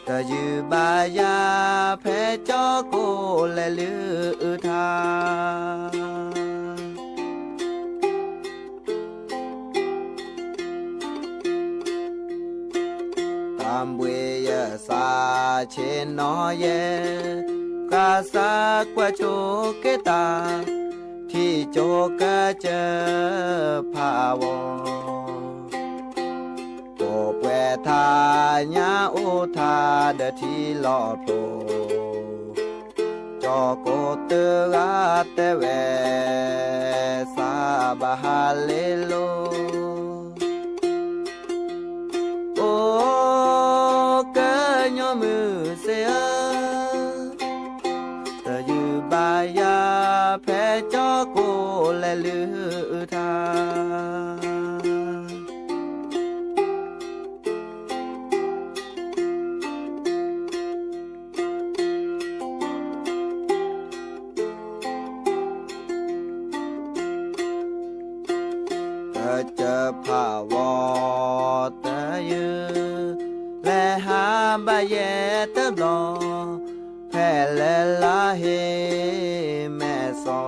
ก็ยืบายาแพ้จอโกและลือทาตามเวยสาเชนนอเยกาสากว่าโชเกตาที่โจกะเจอภาวอโปเปทาญาโอทาเดที่ลอโปจอโกเตราเตเวสาบาฮาเลโลโอ้เกยอมือเสียแต่ยืบายาแพ้จอโกและลือทาเจอผ่าวอเตยืและหาบะแยเตบลอแพ่และลาเฮแม่ซอ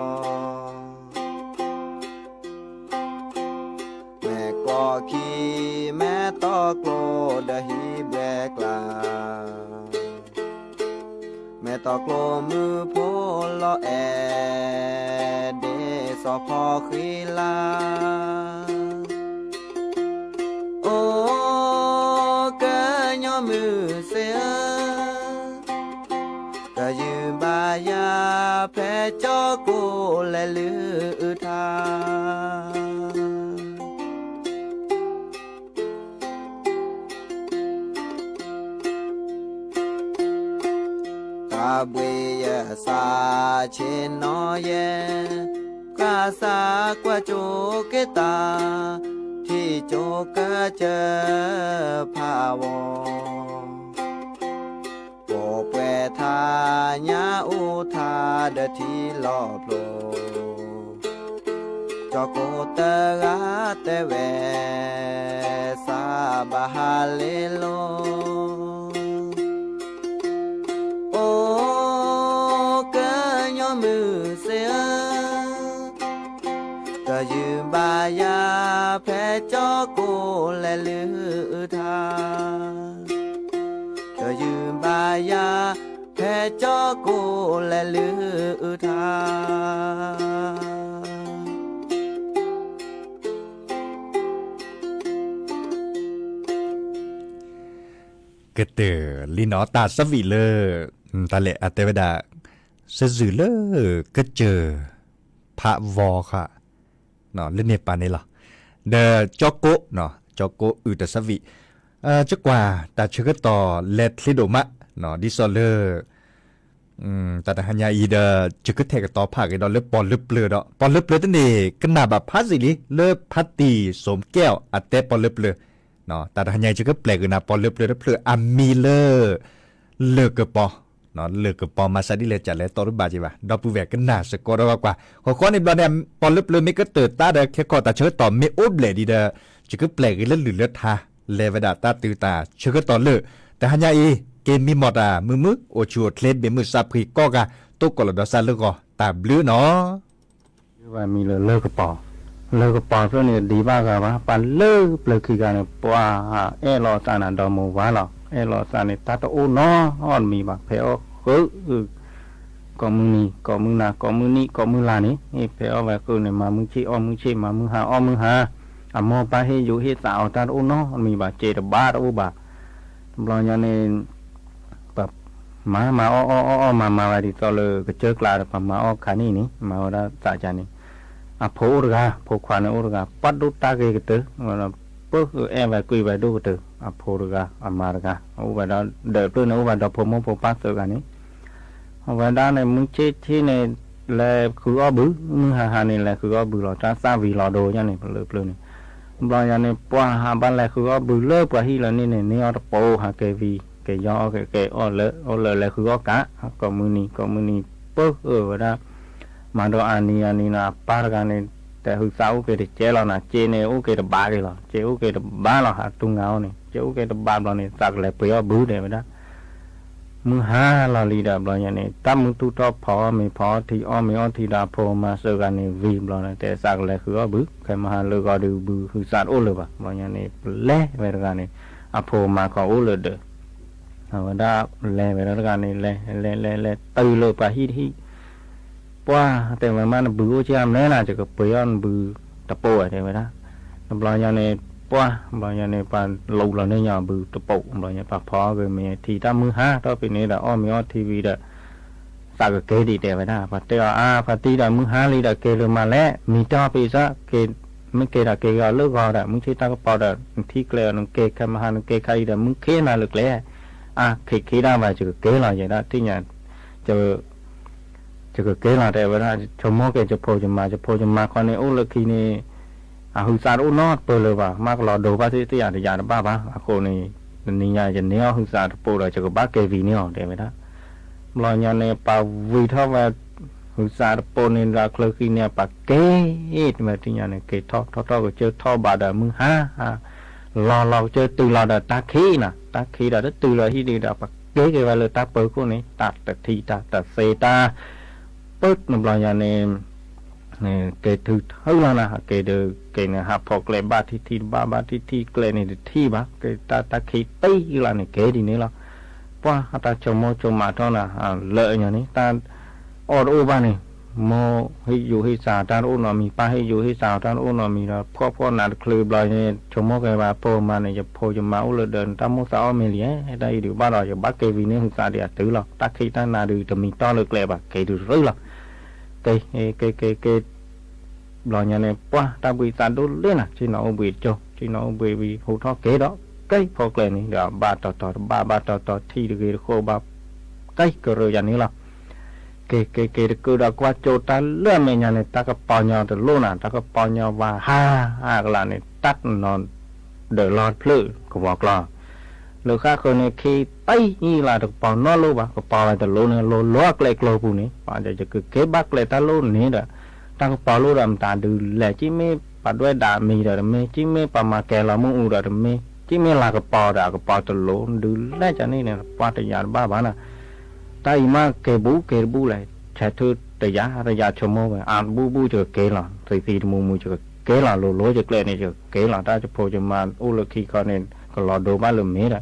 แม่กอขี้แม่ตอกโลดะฮีแบกลา แม่ตอกลมมือโพลอแอเดสอพอคีลาโอ้เกยอมือเสียก็ยืมบายาแพ้จอกูและลือทาบเวยสาเชนนอเยกาสากว่าโจเกตาที่โจกะเจอภาวโปเปทาญาอุทาเดทีลอบโลจอโกเตกาเตเวสาบาฮาเลโลมือเสียก็ยืมบายาแพ้จอกูและลือทาก็ยืมบายาแพ้จอกูและลือทากระเตอลีนอตาสวีเลอตาเลอเตวดาเสจือเลก็เจอพระวอค่ะเนาะเล่นเนปานี่หรอเดจอกโกเนาะจอกโกอุตสวิจักว่าแต่เชื่อต่อเลดลิโดมะเนาะดิซอเลอแต่หันยาอีเดจะก็เทกต่อภาคไอ้ดอเลปอนเลเปลือดอปอนเลเปลือตั้งนี่ขนาดแบบพัสิลิเลพัตตีสมแก้วอัตเตปอนเลเปลือเนาะแต่หันยาจะก็แปลกนะปอนเลเปลือเลเปลืออามีเลกปอเนาะเลือกกับปอมาซาดิเลจัดแล้วต่อรูปบาจีว่าดอปูแวกกันหนาสกอร์กว่าขอในบลาเนี่ยปอลเลือไม่ก็เติร์ตาเด้อแค่ขอตาเชิดต่อไม่อุบเลยดีเด้อจะก็แปลกเล่นหรือเลือดทาเลวดาตาตือตาเชิดต่อเลือแต่ฮันยาอีเกมมีหมดมือโอชัวเคลดเบมือซาพริก็กะตุกกอลดอซาเลือกตาบลื้อเนาะว่ามีเลิกกับปอเพื่อนเนี่ยดีบ้ากะวะปันเลิกเปลือกคือกันเนี่ยปัวรอตานาดอมูวะหรอรอตาเนี่ยตาโตโอเนาะอ่อนมีบักเพอก็มึงนี่ก็มึงนาก็มึงนี่ก็มึงลานี่นี่เพอไว้คือเนี่ยมามึงชี้อ้อมึงชี้มามึงหาอ้อมึงหาอ่ะมอปาให้อยู่ให้สาวตาโอเนาะมีบักเจดบาโอบาบลอยาเนี่ยแบบมาอ้อมาว่าดิตอเลยก็เจอกลาดปะมาอ้อขานี่นี่มาว่าสาจานี่อ่ะโพอุรกาโพควานอุรกาปัดดุตาเกกเตอว่าปุ๊บไว้กุยไว้ดูกเตออ่ะโพอุรกาอ่ะมารกาโอ้ว่าเดินเพื่อนโอ้ว่าดอพมพปัสเตอกันนี่ว่าด้านในมึงเช็ดที่ในแลคืออ้อบื้อมึงหานี่แหละคืออ้อบื้อหรอจ้าซาวีหรอโดย่างนี่เลือนี่บลอยานี่ปัวหาบ้านแหละคืออ้อบื้อเลิกกว่าที่แล้วนี่นี่อ้อโปหาเกวีเกยอเกอ้อเลแหละคืออ้อกะก็มือนี่ปุ๊บว่าด้ามาดูอันนี้นะปาร์กันนี่แต่คือสาวเกดเจเรานะเจเนี่ยโอเคจะบ้าเลยหรอเจโอเคจะบ้าเราหาตุ้งเงาเนี่ยเจโอเคจะบ้าเราเนี่ยสักเลยไปอ้อบื้อเดี๋ยวนะมึงหาเราลีดาบลอยนี่ตั้มมึงตู้ต่อพอไม่พอที่อ้อไม่อ้อที่ดาพอมาเจอกันนี่วีบลอยแต่สักเลยคืออ้อบื้อใครมาหาเลิกก็ดูบื้อคือสัตว์โอเลยปะลอยนี่เละไปแล้วกันนี่อ่ะพอมาก็โอเลยเด้อเอาได้เละไปแล้วกันนี่เละตื่นเลยไปฮิป้าแต่มันบื้อเชื่อมแน่น่ะจะก็เปย์อันบื้อตะโป้ใช่ไหมนะบลอยนี่ป้าบลอยนี่ปานหลุดแล้วเนี่ยบื้อตะโป้บลอยนี่ปากพอก็มีทีตั้มมือห้าต่อไปนี้แต่อ้อมีอ้อทีวีเด้อสักเกดีแต่ไว้นะพอเตอพอตีได้มือห้าลีได้เกลือมาแล้วมีต่อไปซะเกมึงเกได้เกก็เลิกก็ได้มึงที่ตั้งก็พอได้ที่เกลือนึงเกแค่มาหานึงเกใครได้มึงเคน่าเลิกแล้วเคได้มาจะเกลอยอย่างนั้นที่เนี่ยจะเกลอแต่ว่าชมโมเกจะโพจะมาคนนี้โอ้เลิกทีนี้หุสารอุนอดเปิดเลยว่ามากรอดูว่าที่อย่างอย่างบ้าคนนี้ยาจะเนี้ยหุสารโปเลยจะก็บ้าเกวีเนี้ยเดี๋ยวไม่ได้รอยยาเนี่ยป่าวีท่อว่าหุสารโปนี่ราเคลือขี้เนี่ยป่าเกยมาที่อย่างเนี่ยเกยท่อก็เจอท่อบาดมึงรอเจอตื่นรอดตาขี้น่ะตาขี้ได้ตื่นรอที่ดีได้ป่าเกยว่าเลยตาเปิดคนนี้ตัดแต่ทีตัดเซตาปุ๊บรอยยาเนี่ยเกยถือเท่านั้นนะเกยเดเกยเนี่ยหาพอเกลบาที่เกลนี่ที่บ้าเกยตาขี้ตีละเนี่ยเกยดีนี่ละป ป้าตาจมจมมาท่อน่ะเลอะอย่างนี้ตาออดอูบ้านนี่โมให้อยู่ให้สาวตาอูนอมีป้าให้อยู่ให้สาวตาอูนอมีเราพ่อนาคลืบลอยเนี่ยจมกันว่าโปมาเนี่ยจะโพจะมาอุลเดินตามมุสาวเมลีให้ได้ดูบ้านเราจะบักเกวีเนี่ยหุ่นสาเดียตื้อหรอกตาขี้ตานาดูจะมีต้อเลิกเลยแบบเกดูรื้อหรอกเกลอยเนี่ยป้าตาบุยตาดูเล่นอ่ะที่น้องบุยโจที่น้องบุยวิหูท่อเกดcái phô lên này là ba tờ thi được cái khô ba cái cơ rồi dạngนี้là cái cứ đã qua chỗ ta lừa mình nhà này ta có bao nhiêu từ luôn à ta có bao nhiêu và ha cái là này tắt nó đỡ lọt lử của bọc lò lừa khác rồi này khi tay như là được bao nó luôn bà có bao này từ luôn này luôn lót lại lô phụ này bà giờ cứ kế bắt lại ta luôn này đó ta có bao luôn làm ta được lẽ chỉ mấy bà đuôi đà mì rồi mấy chỉ mấy bà mà kè là muốn u rồi mấy chỉ mấy là cái bao từ luôn được lẽ cho nên này bao thời gian ba bán à ta mà kè bú lại chạy thư thời gian cho mua về ăn bú cho kè là thì mua cho kè là lố cho kè này cho kè là ta cho phô cho mà u lực khi con nên còn lò đồ ba lùm mía rồi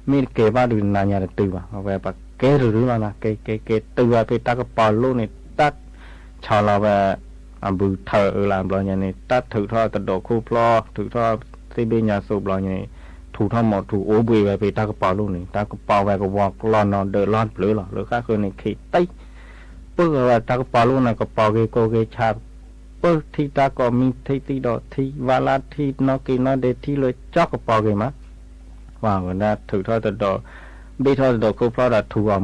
mía kè ba được là nhà từ vào về bà kè rồi là kè từ vào thì ta có bao luôn này ta cho là về bự thợ làm lo nhà này ta thử thôi tận độ khu plo thử thôi thì bên nhà sụp lo nhà này thủ thôi một thủ ố bùi về ta có bao luôn này ta có bao về có vọt lo nó đỡ lon lửa khác hơn này khi tây bước là ta có bao luôn này có bao cái cô cái chạp bước thì ta có mình thì đó thì và là thì nó kia nó để thìเลยchót có bao cái má và người ta thử thôi tận độ bây thôi độ khu plo là thủ vào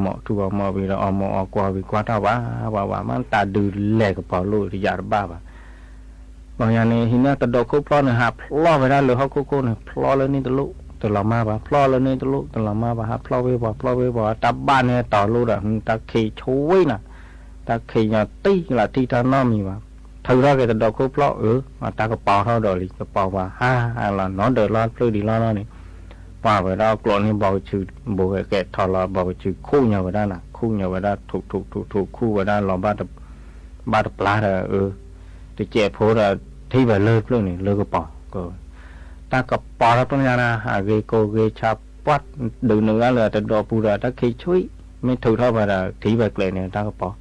mỏ vì là mỏ qua vì qua thao và mà ta đưa lẹ cái bao luôn thì giả ba và nhà này thì nó tận độ khu plo này hạp lo về ra lửa họ cô này plo lên nên từ lò ma và plo lên nên từ lò ma và hạp plo về vào ta ban này tỏ luôn là ta khi chuối nè ta khi nhà tí là tí ta nó mì mà thử ra cái tận độ khu plo mà ta có bao thôi rồi cái bao và là nó đỡ lo đi lo này và về đó còn nên bảo trừ bộ cái thọ là bảo trừ khu nhà về đó là khu nhà về đó thuộc khu về đó là ba đập lá là thì trẻ phố là thi về lơ luôn này lơ cái bỏ rồi ta có bỏ ra trong nhà là ghê cô ghê chạp bắt đừng nữa là từ đó bù ra ta khi chuối mới thử thôi và là thi về cái này ta có bỏ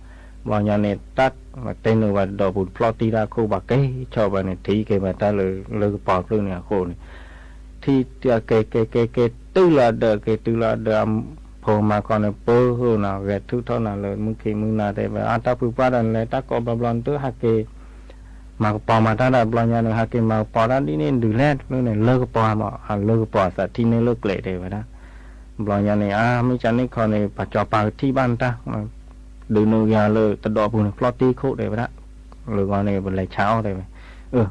vào nhà này tắt và tên nữa và đồ bùn ploti ra khu bạc cái cho vào này thi cái mà ta lơ cái bỏ luôn này khu này thì cái tư là đờ phô mà còn là bơ hơn nào ghét thứ thôi nào là mungkin nào để mà anh ta phụ qua đàn này ta có bao lần tới hạt kê mà bỏ mà ta đã bao nhiêu hạt kê mà bỏ ra đi nên được lên lúc này lơ bỏ mà lơ bỏ sẽ thì nên lơ lệ để vậy đó bao nhiêu này mấy cha này còn này phải cho bà thi ban ta đừng nuôi gà lơ tận độ bùn ploti khô để vậy đó lơ con này vẫn lại cháo để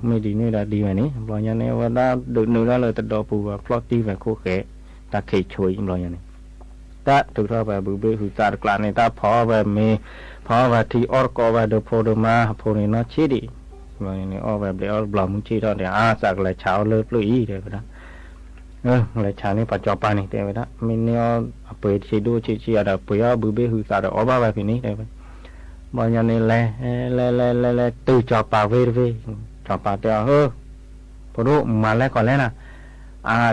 mấy đi nơi đã đi về ní bao nhiêu này và đã được nửa ra lời tận độ bù và ploti về khu khế ta khi chuối bao nhiêu này ta từ đó về bự bự hụt ra được này ta phò về mê phò về thì orco về được phô được mà phô này nó chết đi bao nhiêu này về để lòng chi đó để sạc lại cháo lơ lưỡi để vậy đó lại cháo này phải cho pa này để vậy đó mình neo bự chỉ đua chỉ ở đó bự bự hụt ra được ba về phía ní để vậy bao nhiêu này lẹ từ cho pa về cho pa theo phô độ mà lẹ còn lẹ nè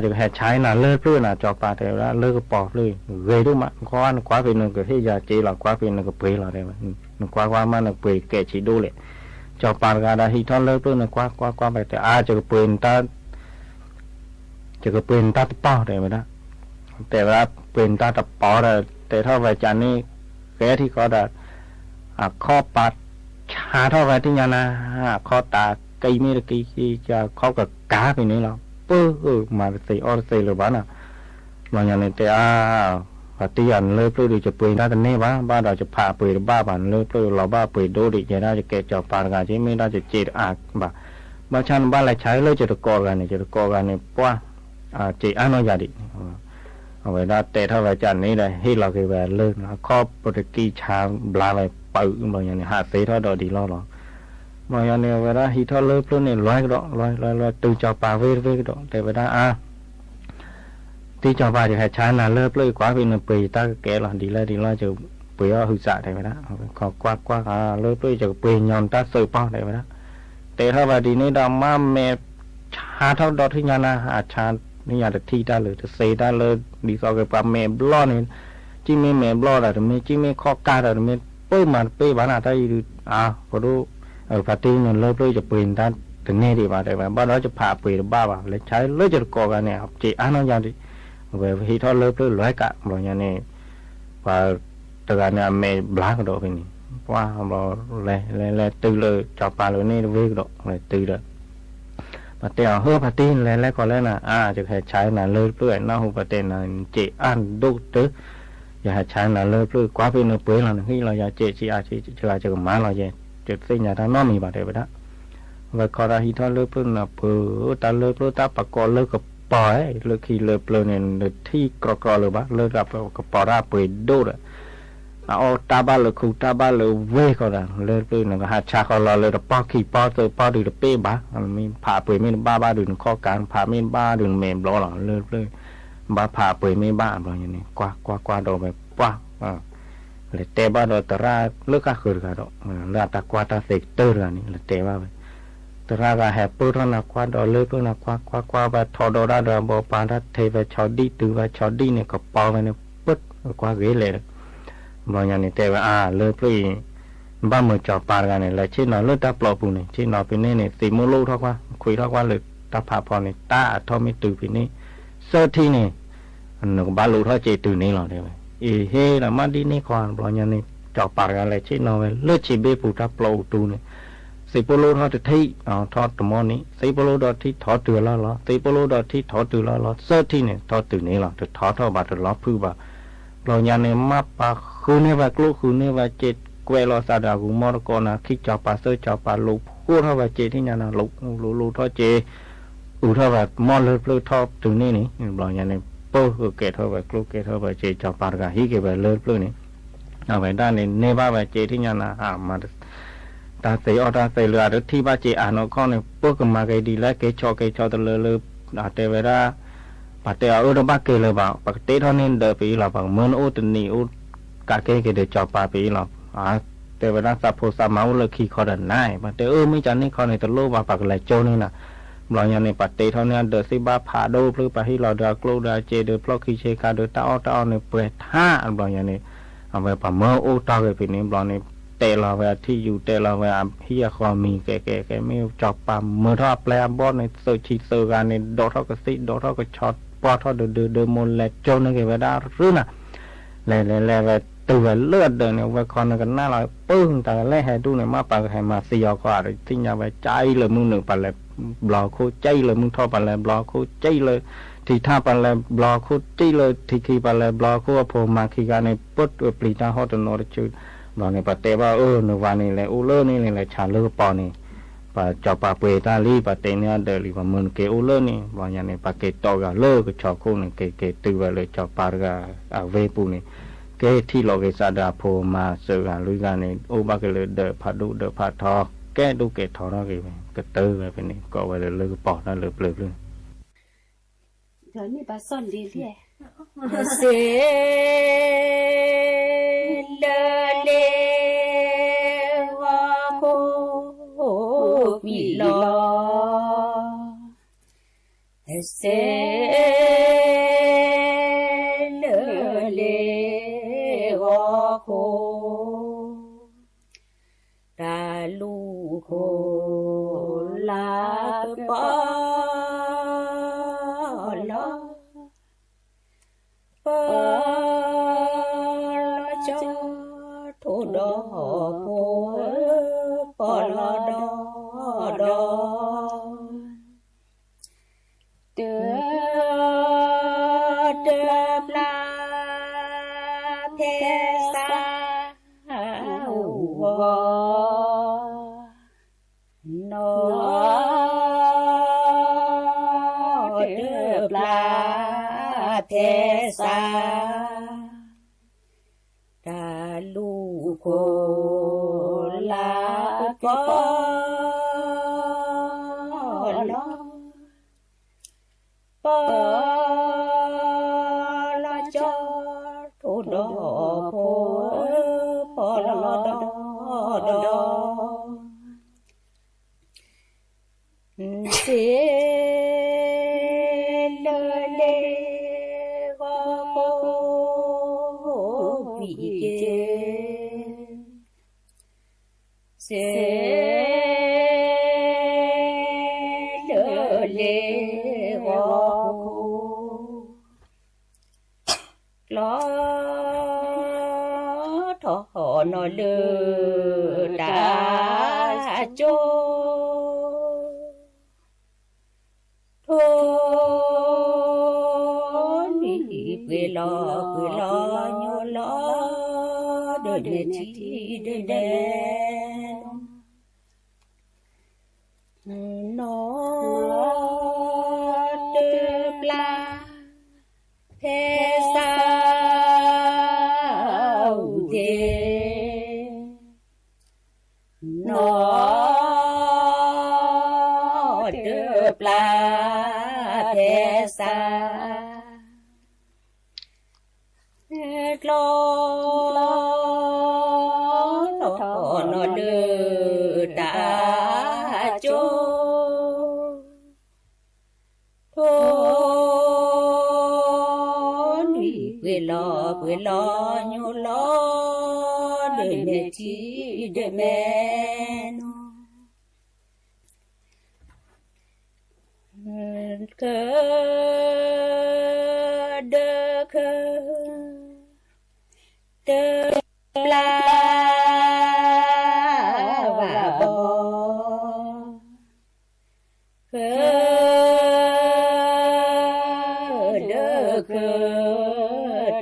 được hệ trái là lơ lưỡi là cho pa theo đó lơ cái bỏ lưỡi ghê đúng mà con quá về nó cái thế giờ chỉ là quá về nó cái bể là đây mà nó quá mà nó bể kệ chỉ đu lệ cho pa ra đã hít thở lơ lưỡi nó quá về thì cho cái bể ta bỏ đây mà đóแต่ว่าเป็นตาตะปอแต่ถ้าว่าจันนี่แกที่ก็ได้ข้อปัดชาเท่าไหร่ที่ยานะข้อตาcây mấy cái khó cả cá về nữa là mà xây rồi bán à mà nhà này thì và tiền lơ plư đi chụp bưởi ra tận ba đào chụp phà bưởi ba bản lơ plư lò ba bưởi đô đi ra cho kẹt chọc phà gà chứ mấy ra cho chết bà chan ba lại trái lơ cho được cò gà này qua chị ăn nó già đi vậy ra tệ thôi vậy chan này đây hết là cái về lơ khó bột kỳ chả là lại bự mà nhà này hạ tế thôi rồi đi lo mà nhà này vậy đó hít thở lơ plư này loài từ chọc phà về cái đó để vậy đó tí cho vài thì hãy trái là lớp lưỡi quá vì nó bì ta kể là đi lại cho bì hư dạ này vậy đó còn qua lớp lưỡi cho bì nhọn ta sợi bao này vậy đó để thôi và đi nơi đó mà mẹ hà thao đó thì nhà na cha nhà được thi ta lừa xây ta lừa đi sau cái bà mẹ lo này จิเมแม่บลอดอะเมจิเมข้อกาดอะเมเป้มันเป้บ้านอะได้พอดูปาร์ตี้นั่นเลิกจะปืนด้านถึงนี่ดีป่ะแต่ว่าบ้านเราจะพาปืนบ้าป่ะเลยใช้เลิกจะก่อกันเนี่ยจีอันนั้นอย่างที่แบบที่ทอดเลิกร้อยกะบอกอย่างนี้ว่าแต่การเนี่ยเมบลักดอกไปนี่ว่าเราเลยตื่นเลยจับปลาเลยนี่เวกดอกเลยตื่นเลยปาร์ตี้เฮ้อปาร์ตี้แล้วก็แล้วนะจะแค่ใช้น่ะเลิกเรื่อยน่าหูปาร์ตี้น่ะจีอันดูตื้ออย่าใช้น่ะเลิกเรื่อยกว่าเป็นเนื้อเปื่อยแล้วนะที่เราอย่าเจจีอาชีเชื่อจะกับม้าเราเย่จุดสิ่งอย่างนั้นน้อมีบาดเจ็บไปนะvà còn là khi thao lướt luôn là bự ta lướt lướt ta bạc cò lướtกับปอlướt khi lướt lướtเนี่ยที่กรอกๆเลยบ้าลướtกับปอราเปิดดูดเอาตาบ้าลคูตาบ้าลเวก็ได้ลướtลเนี่ยก็หาชาก็รอเลยปอขี้ปอเตอปอดูเป้บ้ามีผ่าเปิดไม่บ้าดูข้อการผ่าไม่บ้าดูเมมล้อหรอลướtบ้าผ่าเปิดไม่บ้าอะไรอย่างนี้กว่าโดนไปว้าเลยเตะบ้าโดนตราเลือกก็คือกันดอกแล้วตะกวาตาเสกเตอร์อะไรนี่เลยเตะบ้าไปตราก็แฮปปี้ท่านักกวาดอเลือกนักกวาแบบทอดอราดบอปานรัตเทวชอดีตือว่าชอดีเนี่ยก็ปอไปเนี่ยปุ๊บกว่าเกลเลยบางอย่างนี่เตะว่าเลือกพี่บ้ามือจอปากันเนี่ยเลยชิ้นนอเลือกตาปลอปุ่นเนี่ยชิ้นนอเป็นเนี่ยสีมูลูทักว่าคุยทักว่าเลยตาผ่าพอเนี่ยตาทอมิตือเป็นนี่เสื้อที่เนี่ยหนูบ้าลูท่าเจตือนี่หรอเดี๋ยวเฮ้ละมาดีนี่ก่อนบางอย่างนี่จอปากันเลยชิ้นนอเลือกชีเบปูตาปลอตูเนี่ยสิโปโลทอดที่ทอดตมอนี้สิโปโลดอที่ทอดตัวล้อสิโปโลดอที่ทอดตัวล้อเสื้อที่เนี่ยทอดตัวนี้ล้อจะทอดเท่าบาดล้อพื้นบ่าเราอย่างเนี่ยมาปะคืนเนี่ยว่ากลูคืนเนี่ยว่าเจ็ดเกลอซาดากุมอร์กอนะคิดจอปาเสื้อจอปาลูกพูดเท่าว่าเจที่เนี่ยนะลูทอดเจเท่าว่ามอเลือดทอดตัวนี้นี่เราอย่างเนี่ยโป้เกตเท่าว่ากลูเกตเท่าว่าเจจอปากะฮิเกว่าเลือดนี่เอาไปด้านนี้เนบ้าว่าเจที่เนี่ยนะมาตาเสียตาเสียเรือหรือที่บ้านเจนข้อเนี่ยพวกมาเกดีแล้วเกชอตเลยอาเทเวราปัตเตอร์บ้าเกเลยบ่าปกติเท่านี้เดินไปหลับเหมือนอุตนีอุกาเกเดจอปาไปหลับเทเวราสัพโพสามาอุลคีคอดันได้ปัตเตอร์ไม่จันนี่ข้อในตะลุว่าปากไหลโจนี่นะบางอย่างในปัตเตเท่านี้เดินสิบ้าผาดูหรือไปที่เราเดินกลูเดินเจเดินพลอกคีเชคาเดินตาในเปรตท่าบางอย่างในเอาไปป่าเมื่ออุตาเกไปนี้บางในเตะเราเวลาที่อยู่เตะเราเวลาพี่คอมีแกไม่จับปามเมื่อทอดแปลบอสในเซอร์ชีเซอร์กันในโดดเท่ากับซิโดดเท่ากับช็อตปอทอดเดินมนแหลกโจนในเกวดารื่นน่ะแหล่เวตัวเลือดเดินเนี่ยเวคอนกันหน้าเราปึ้งแต่แรกให้ดูเนี่ยมาปากให้มาซีอก็อะไรที่ยาไปใจเลยมึงหนึ่งปากเลยบล็อกโคใจเลยมึงทอดปากเลยบล็อกโคใจเลยที่ท่าปากเลยบล็อกโคใจเลยที่ขี่ปากเลยบล็อกโคพอมาขี่กันในปุ๊บปลีตาฮอตโนร์จูบางในประเทศว่าในวันนี้แหละอุลเลอร์นี่แหละชาเลือปอนี่ปะจอปะเปตาลีประเทศเนี่ยเดลิว่ามันเกอุลเลอร์นี่บางอย่างในประเทศตอกาเลือก็ชอบคู่นี่เกตือว่าเลยจอปากาเวปูนี่เกที่เราเกษาดาโพมาเสือกันลุยกันนี่อุบะเกเลยเดพัดดูเดพัดทอแกดูเกทอเราเกไปก็เตอร์ไปนี่ก็ว่าเลยเลือปอนั่นเลือเปลือกเลยเดี๋ยวนี้บาซ่อนดีเลยเซเลเลวาโควิลอเซเลเลวาโคตาลูโคลาปาลาปาลาจาโทดอโพปาลาดอดอเดเดปลาเพสาวานอเดปลาเพสาดาลูโคลาปอลาปาลาจาโทดอโพปาลาดอดอเซเลเลวาโค lo thọ nó lơ đã cho thôi về lo nhô lo đời để chi đời đen nó đơm la thế sao thế nó đơm la thế sao lo thọ nó đưa đã cho thôi quê lo nhô lo đời mẹ chi đời mẹ cơ đơ cơ đơ la và bò cơ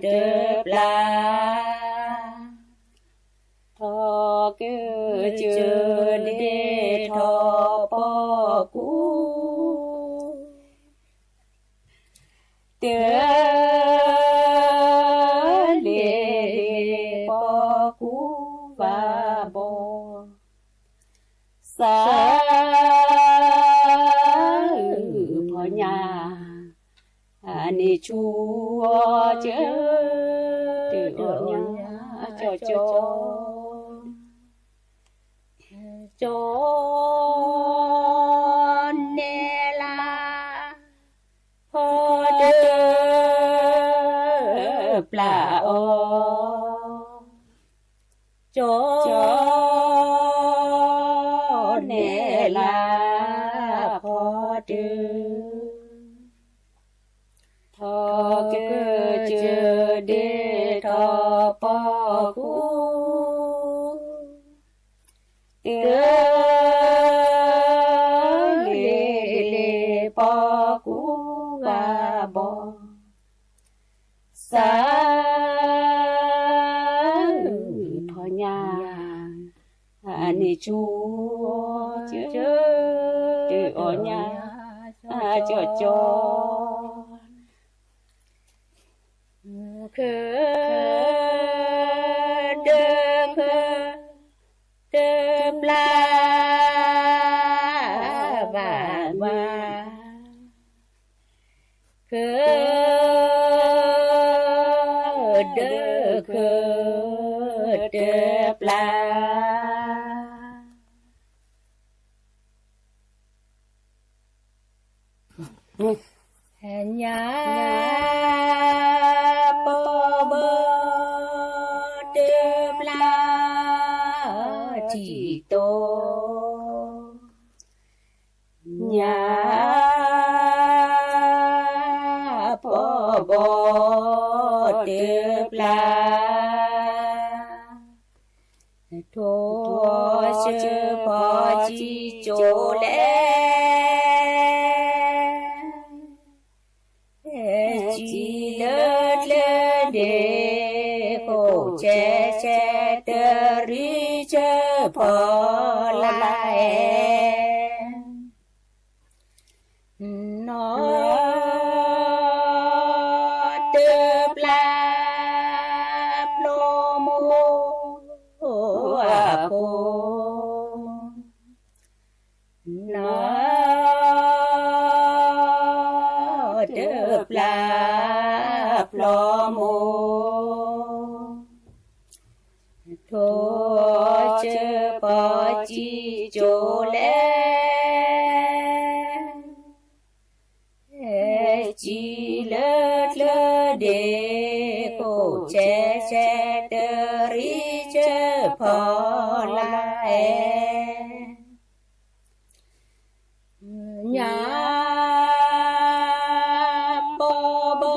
đơ la thọ cơ chưa để thọ bò cũ tớ lê bò cũ và bò xa phò nhà nì chua chớ từ đó nhà cho nè la phò đơ là cho nè là phò đơ thọ cơ chờ để thọ bò cũ tớ lê bò cũ và bò xa thọ nhà nì chua chớ từ ở nhà cho khơ đơm la và khơ đơm la nhà bò đơm la chỉ tô nhà bò đơm la thua chớ bò chỉ chỗ lẽ chỉ lớn để khổ che tơ ri chớ phò lại nó tơ la plo mô nó đớp la plo mô thô chớ bò chi chỗ lẽ chi lơ để cổ che tơ ri chớ phò lại nhà bò bò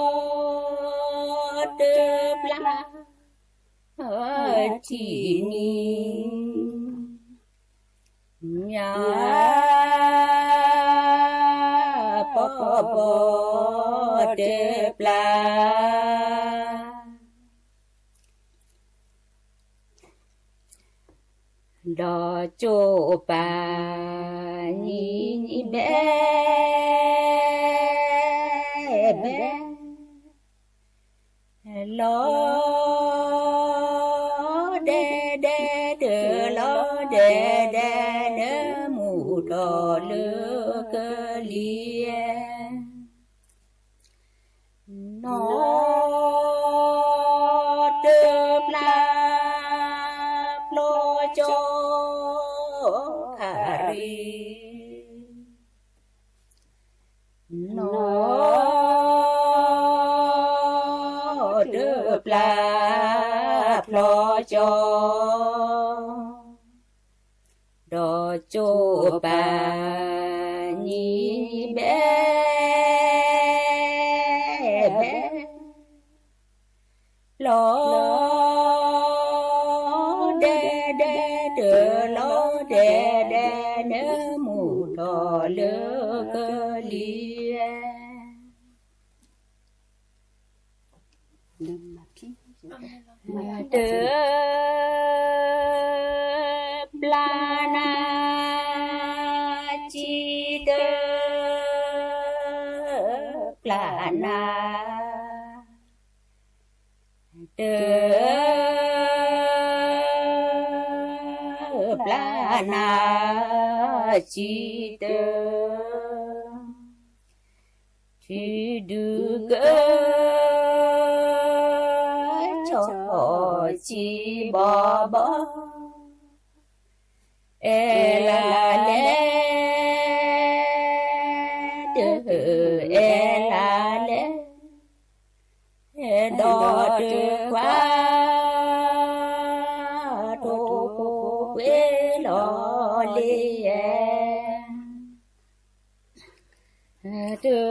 đớp la chỉ ni nhà bò bò đớp la đò chỗ bà nhí bé bé lo đê đê đờ lo đê đê nơ mù đò lơ cơ lia nó đớp la lo cho khả ri nó đớp la lo cho đò cho bà nhí bé bé lo đê đê đờ lo đê đê nơ mù đò lơ cơ lia đờ bla na chi đờ bla na đờ bla na chi đờ chi đu gơ cho chi bò bò e la le đờ e la le đò đờ quá thô quê lo lia đờ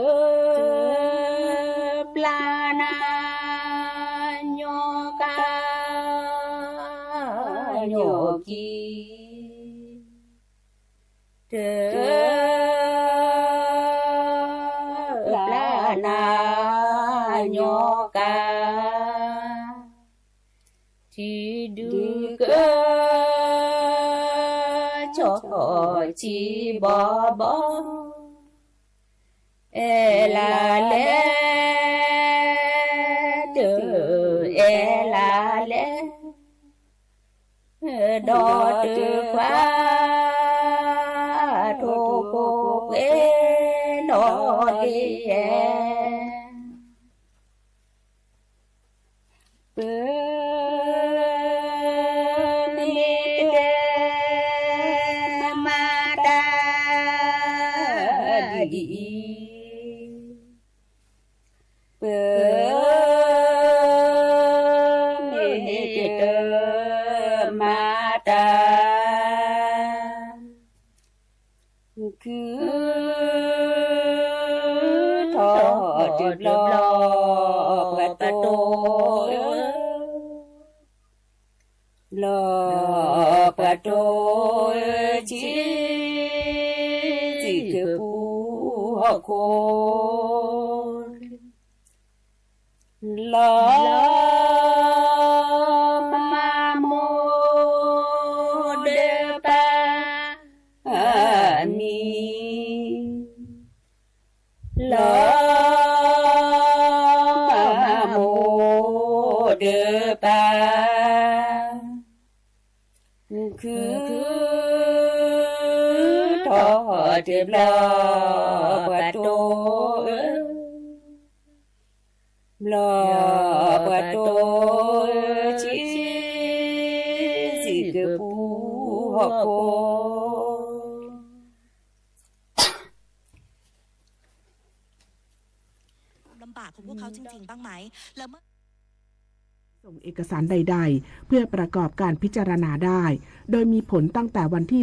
bla na nho ca nho ki đờ bla na nho ca chi đu cơ cho chi bò bò e la le đờ e la le đò đờ quá thô cô quê lo lia cứ thọ được lo và tôi lo và tôi chỉ cứ phù họ cô lo ma mô đề pa ni lo ma mô đề pa cứ thọ được lo và tôi lo và tôi chỉ cứ phù hợp cô ลำบากของพวกเขาจริงๆบ้างไหมแล้วเมื่อ ส่งเอกสารใดๆ เพื่อประกอบการพิจารณาได้ โดยมีผลตั้งแต่วันที่